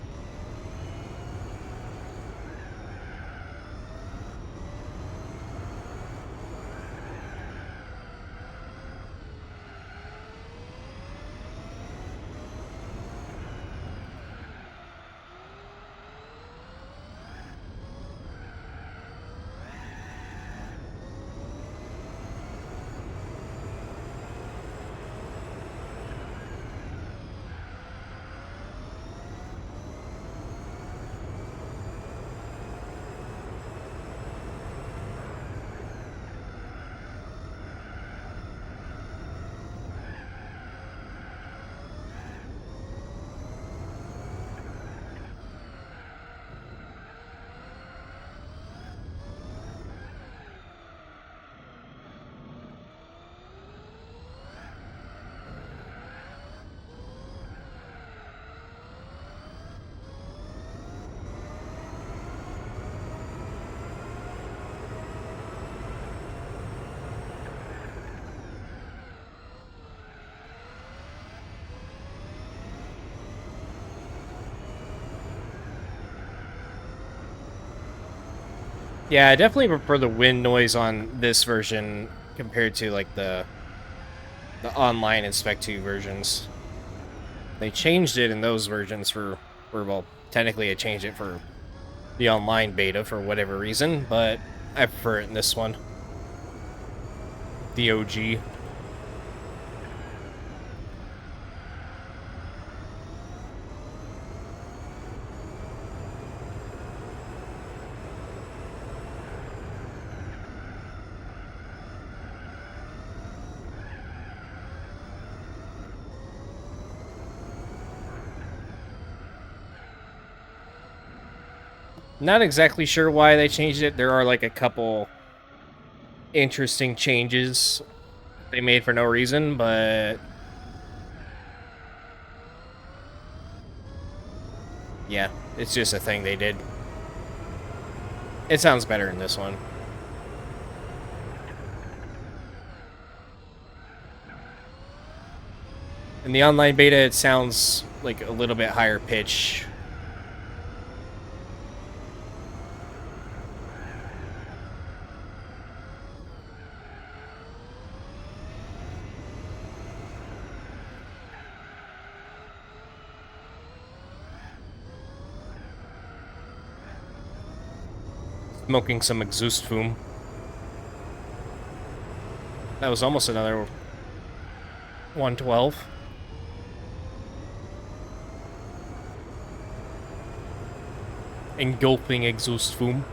[SPEAKER 1] Yeah, I definitely prefer the wind noise on this version compared to like the online and Spec 2 versions. They changed it in those versions for well, technically I changed it for the online beta for whatever reason, but I prefer it in this one. The OG. Not exactly sure why they changed it. There are like a couple interesting changes they made for no reason, but yeah, it's just a thing they did. It sounds better in this one. In the online beta, it sounds like a little bit higher pitch. Smoking some exhaust fume. That was almost another 112. Engulfing exhaust fume.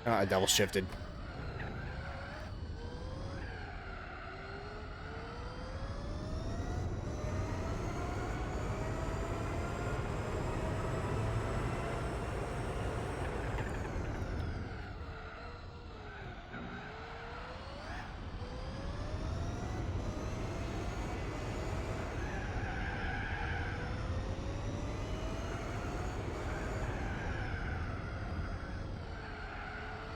[SPEAKER 1] I double shifted.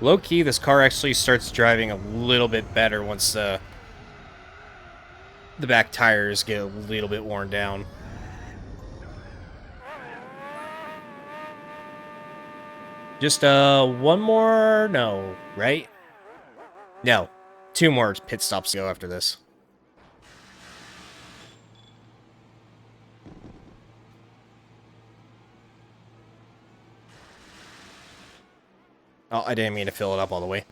[SPEAKER 1] Low-key, this car actually starts driving a little bit better once the back tires get a little bit worn down. Just, one more... No, right? No. 2 more pit stops to go after this. Oh, I didn't mean to fill it up all the way.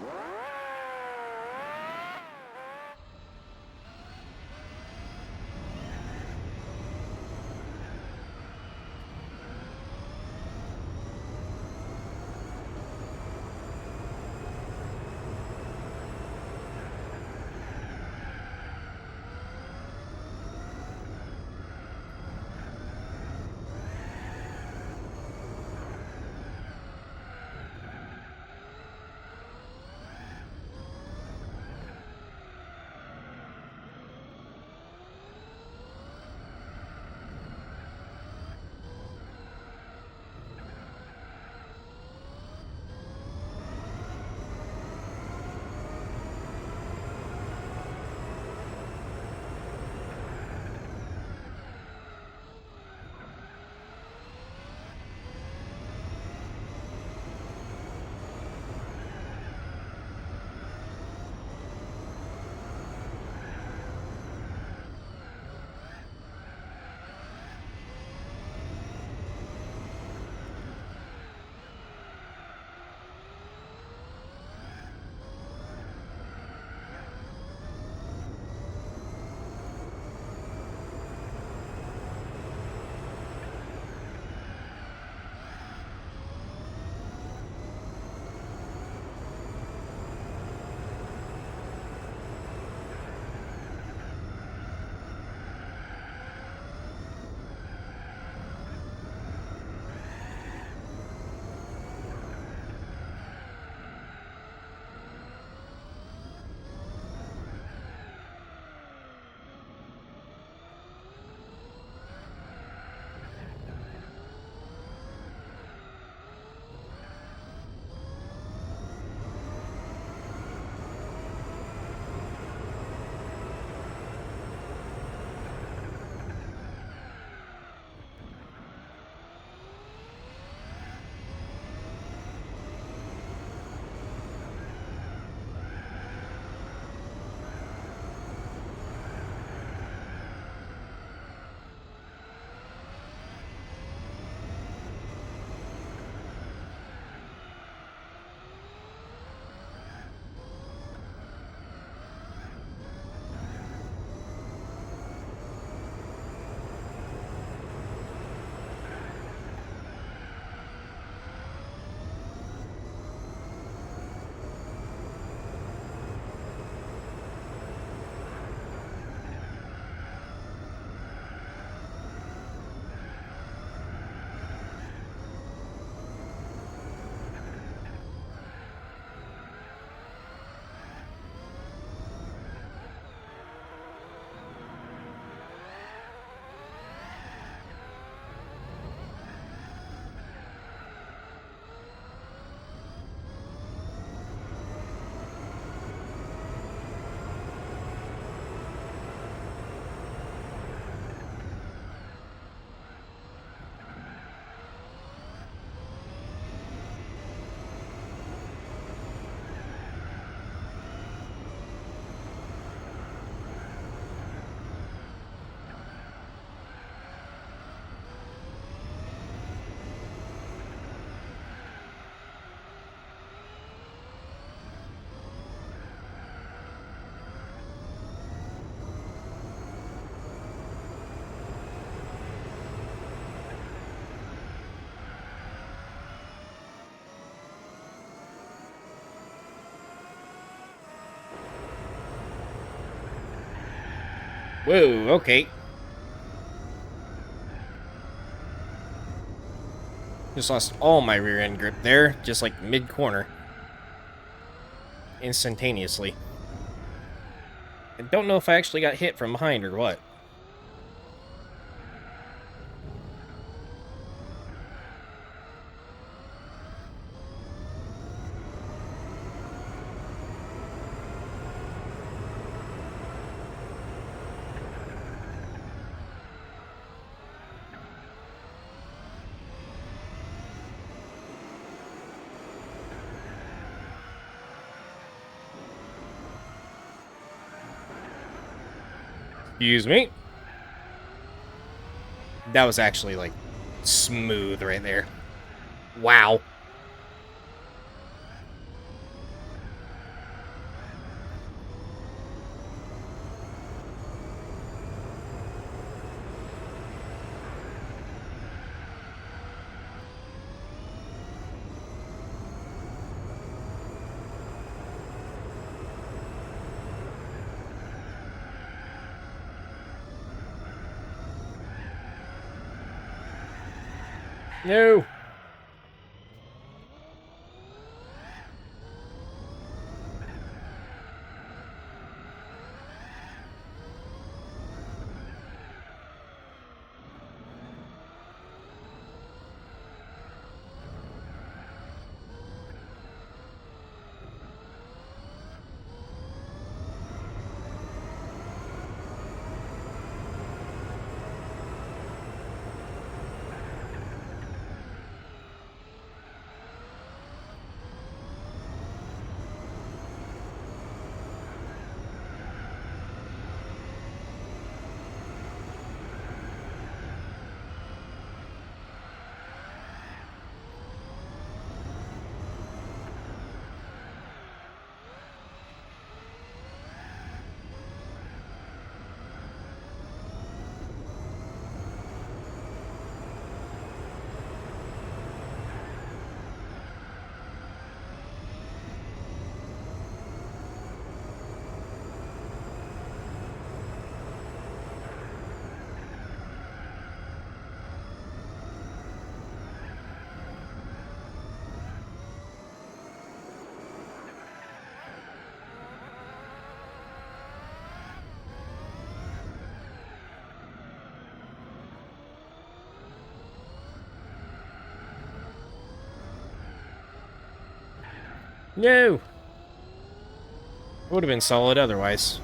[SPEAKER 1] Whoa, okay. Just lost all my rear end grip there, just like mid-corner. Instantaneously. I don't know if I actually got hit from behind or what. Excuse me. That was actually, like, smooth right there. Wow. No. No. It would have been solid otherwise.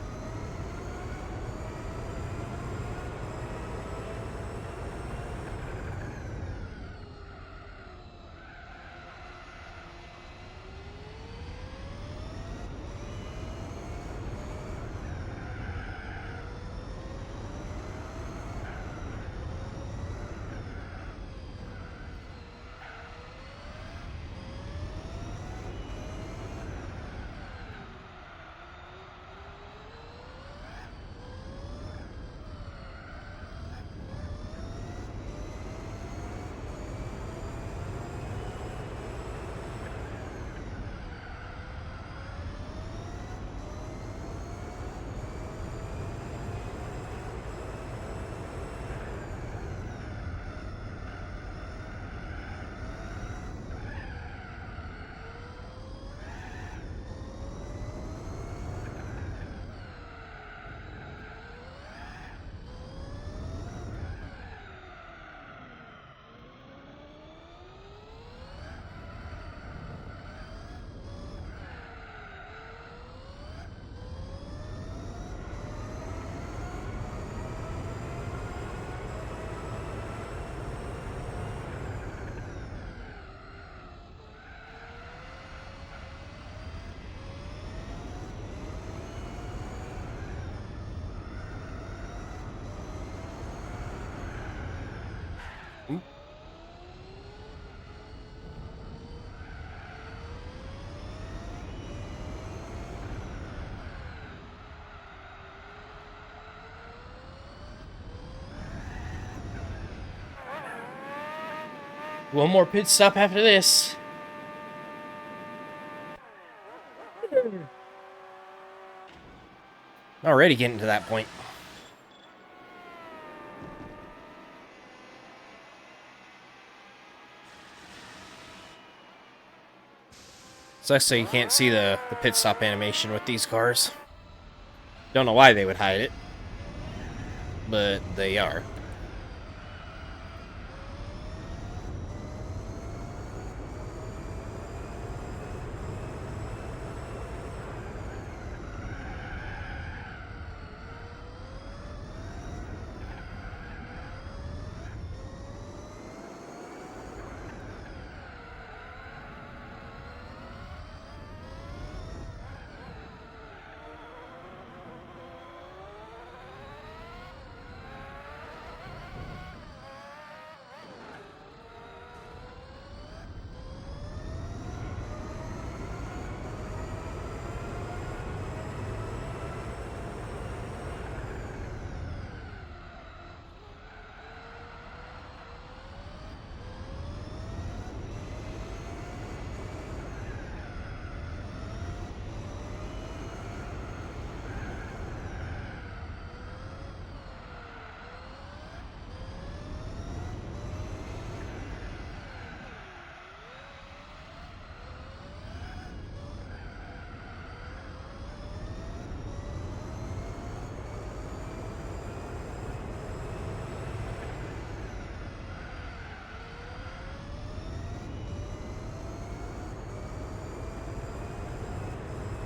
[SPEAKER 1] One more pit stop after this. Already getting to that point. Sucks so you can't see the pit stop animation with these cars. Don't know why they would hide it, but they are.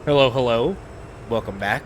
[SPEAKER 1] Hello, hello. Welcome back.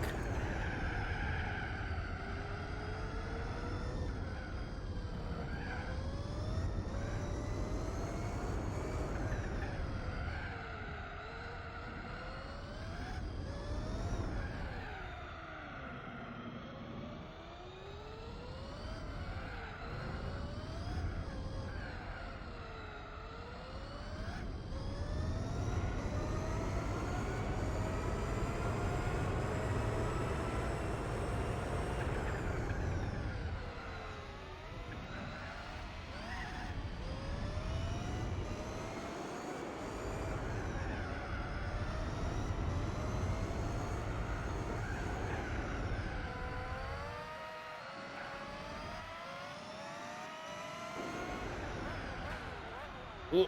[SPEAKER 1] Ooh,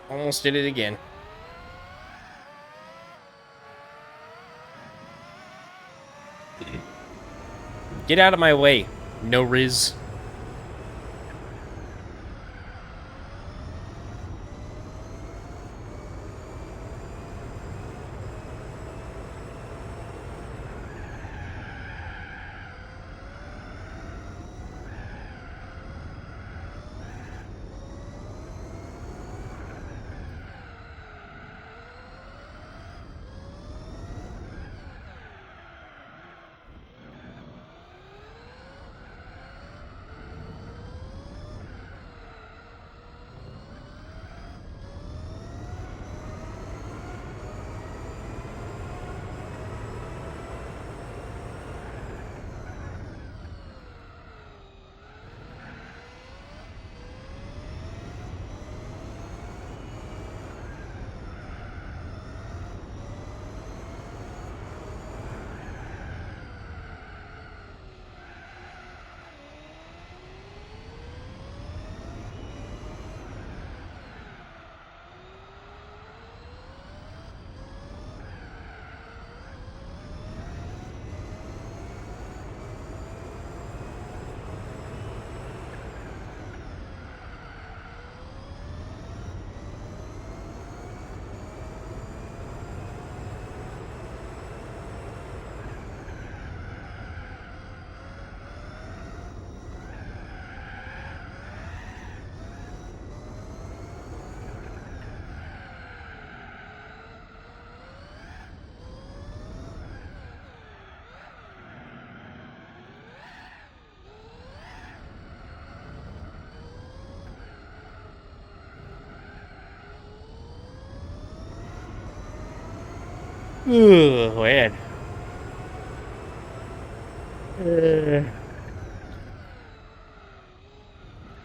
[SPEAKER 1] almost did it again. Get out of my way, no Riz. Ooh, man.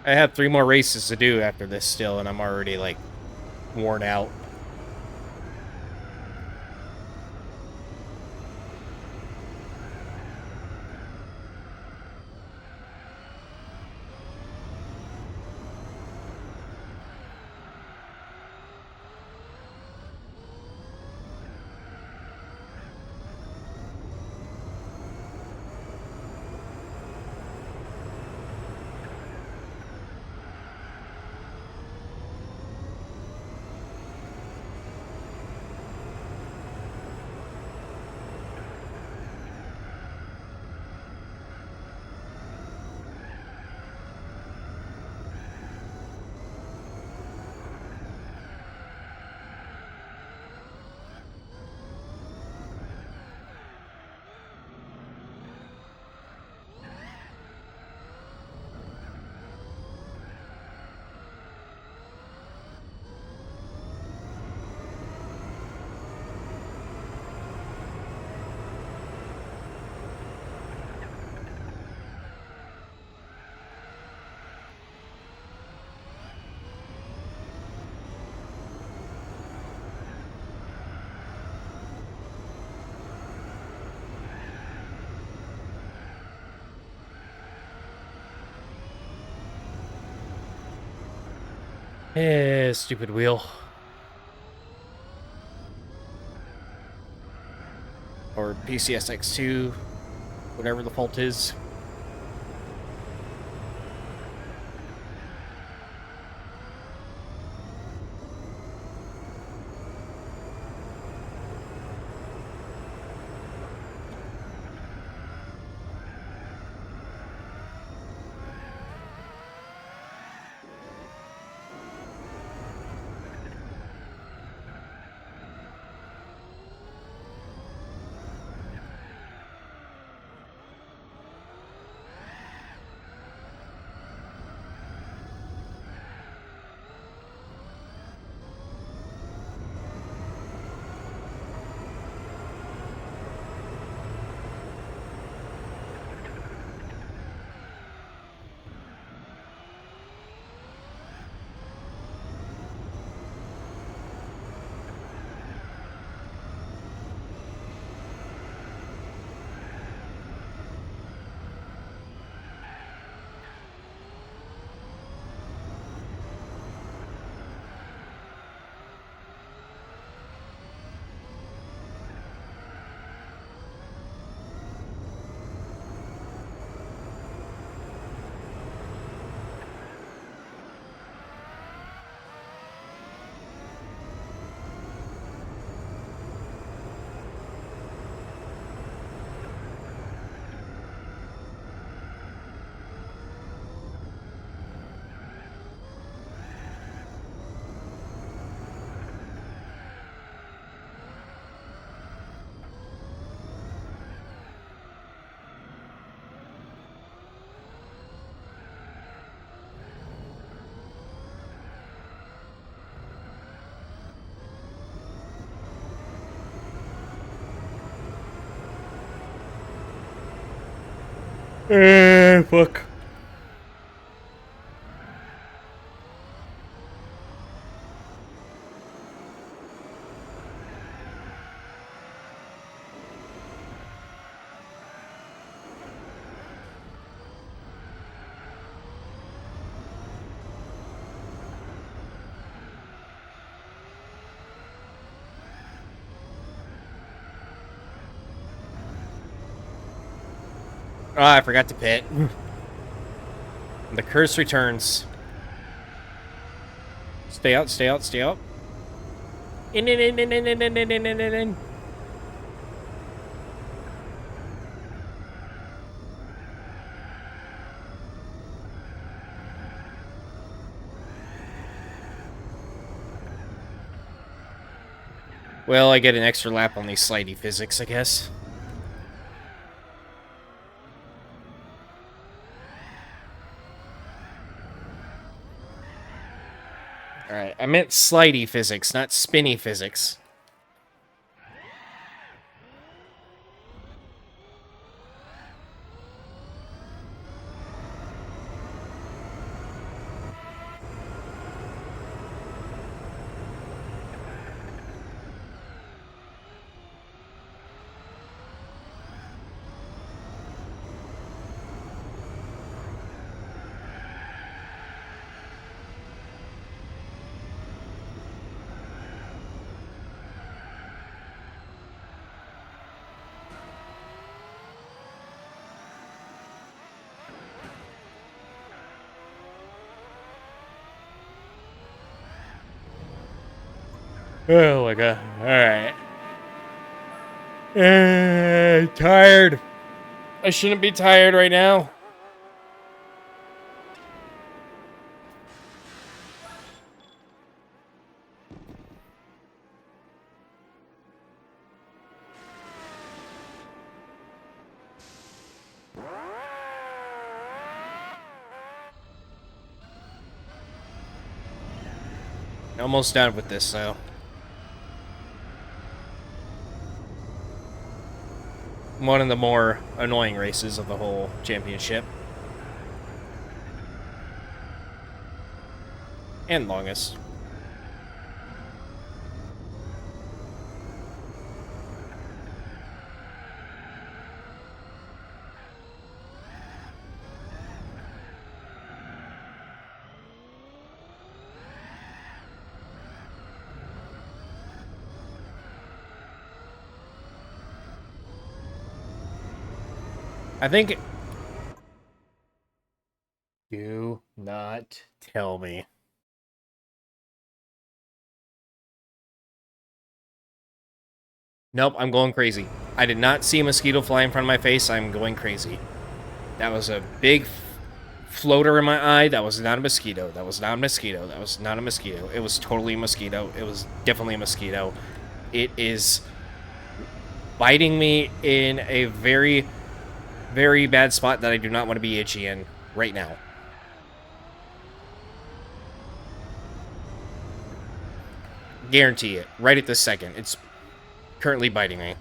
[SPEAKER 1] I have 3 more races to do after this still, and I'm already, like, worn out. Stupid wheel. Or PCSX2, whatever the fault is. Fuck. Oh, I forgot to pit. The curse returns. Stay out, stay out, stay out. In. Well, I get an extra lap on these slidey physics, I guess. Alright, I meant slidey physics, not spinny physics. Oh my god. Alright. Tired. I shouldn't be tired right now. Almost done with this, though. One of the more annoying races of the whole championship. And longest. I think... Do not tell me. Nope, I'm going crazy. I did not see a mosquito fly in front of my face. I'm going crazy. That was a big floater in my eye. That was not a mosquito. That was not a mosquito. That was not a mosquito. It was totally a mosquito. It was definitely a mosquito. It is biting me in a very, very bad spot that I do not want to be itchy in right now. Guarantee it. Right at this second. It's currently biting me.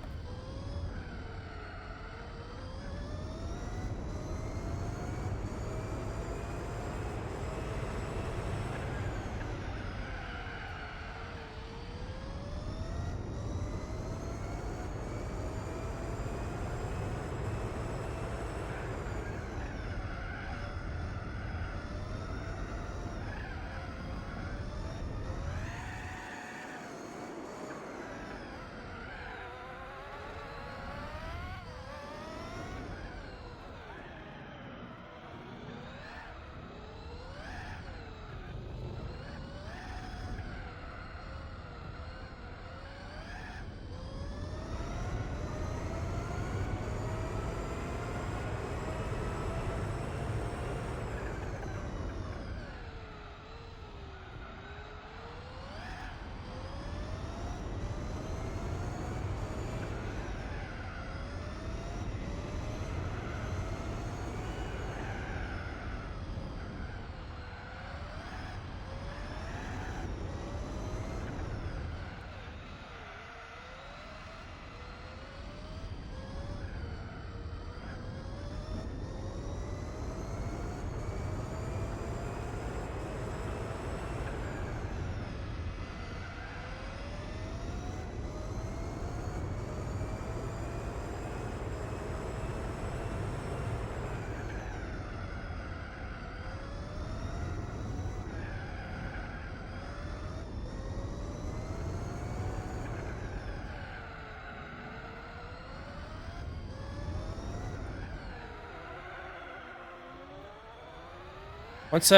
[SPEAKER 1] Once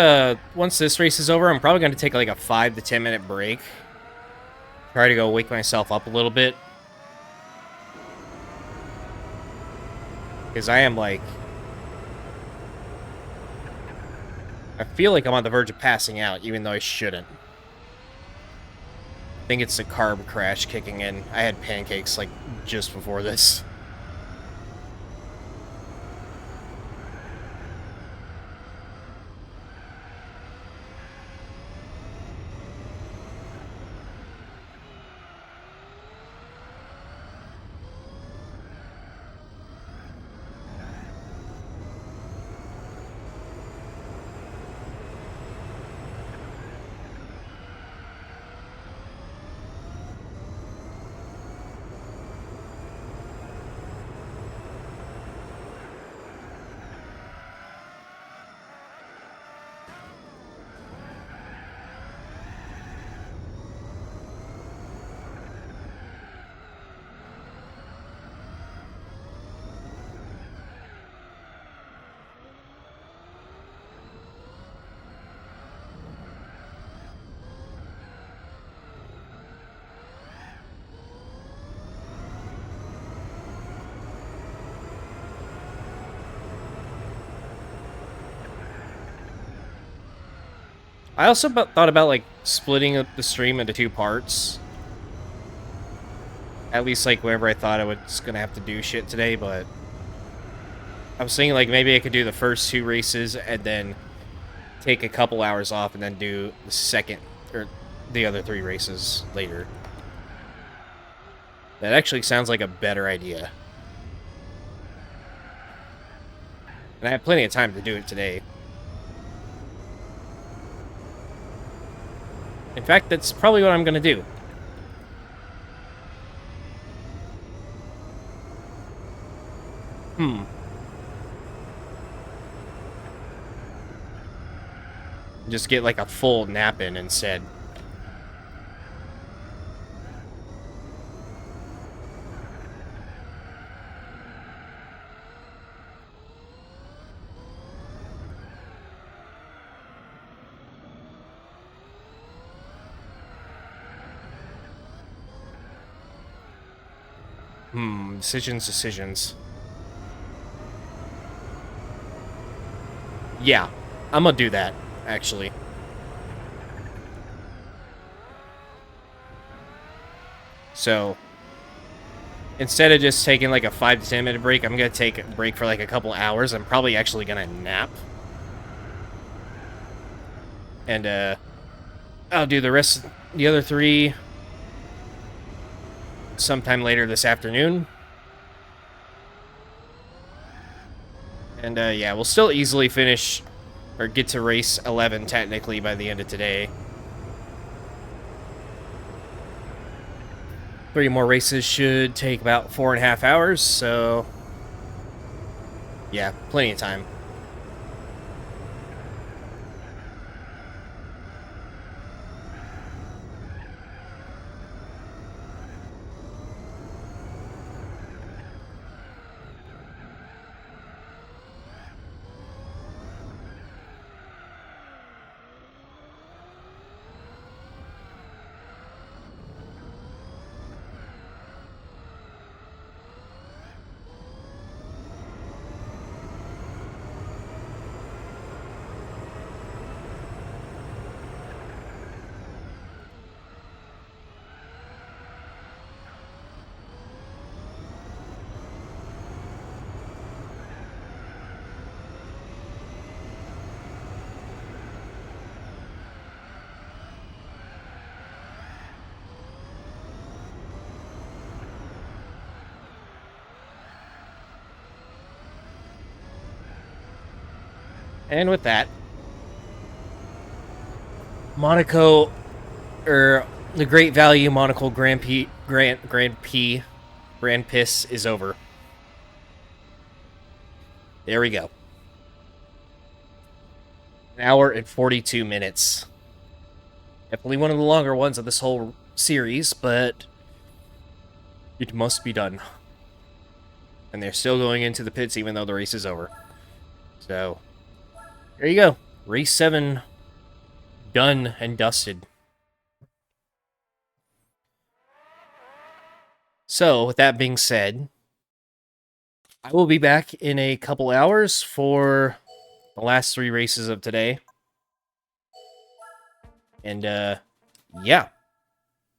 [SPEAKER 1] this race is over, I'm probably going to take like a 5 to 10 minute break. Try to go wake myself up a little bit. Because I am like... I feel like I'm on the verge of passing out, even though I shouldn't. I think it's the carb crash kicking in. I had pancakes like just before this. I also thought about like splitting up the stream into 2 parts. At least like whenever I thought I was gonna have to do shit today, but I was thinking like maybe I could do the first 2 races and then take a couple hours off and then do the second or the other 3 races later. That actually sounds like a better idea. And I have plenty of time to do it today. In fact, that's probably what I'm gonna do. Just get like a full nap in instead. Decisions. Yeah, I'm gonna do that, actually. So, instead of just taking like a 5 to 10 minute break, I'm gonna take a break for like a couple hours. I'm probably actually gonna nap. And, I'll do the other 3 sometime later this afternoon. And, yeah, we'll still easily finish, or get to race 11 technically by the end of today. 3 more races should take about 4.5 hours, so... yeah, plenty of time. And with that, Monaco, or the Great Value Monaco Grand Piss is over. There we go. 1 hour and 42 minutes. Definitely one of the longer ones of this whole series, but it must be done. And they're still going into the pits even though the race is over. So, there you go. Race 7 done and dusted. So, with that being said, I will be back in a couple hours for the last 3 races of today. And, yeah.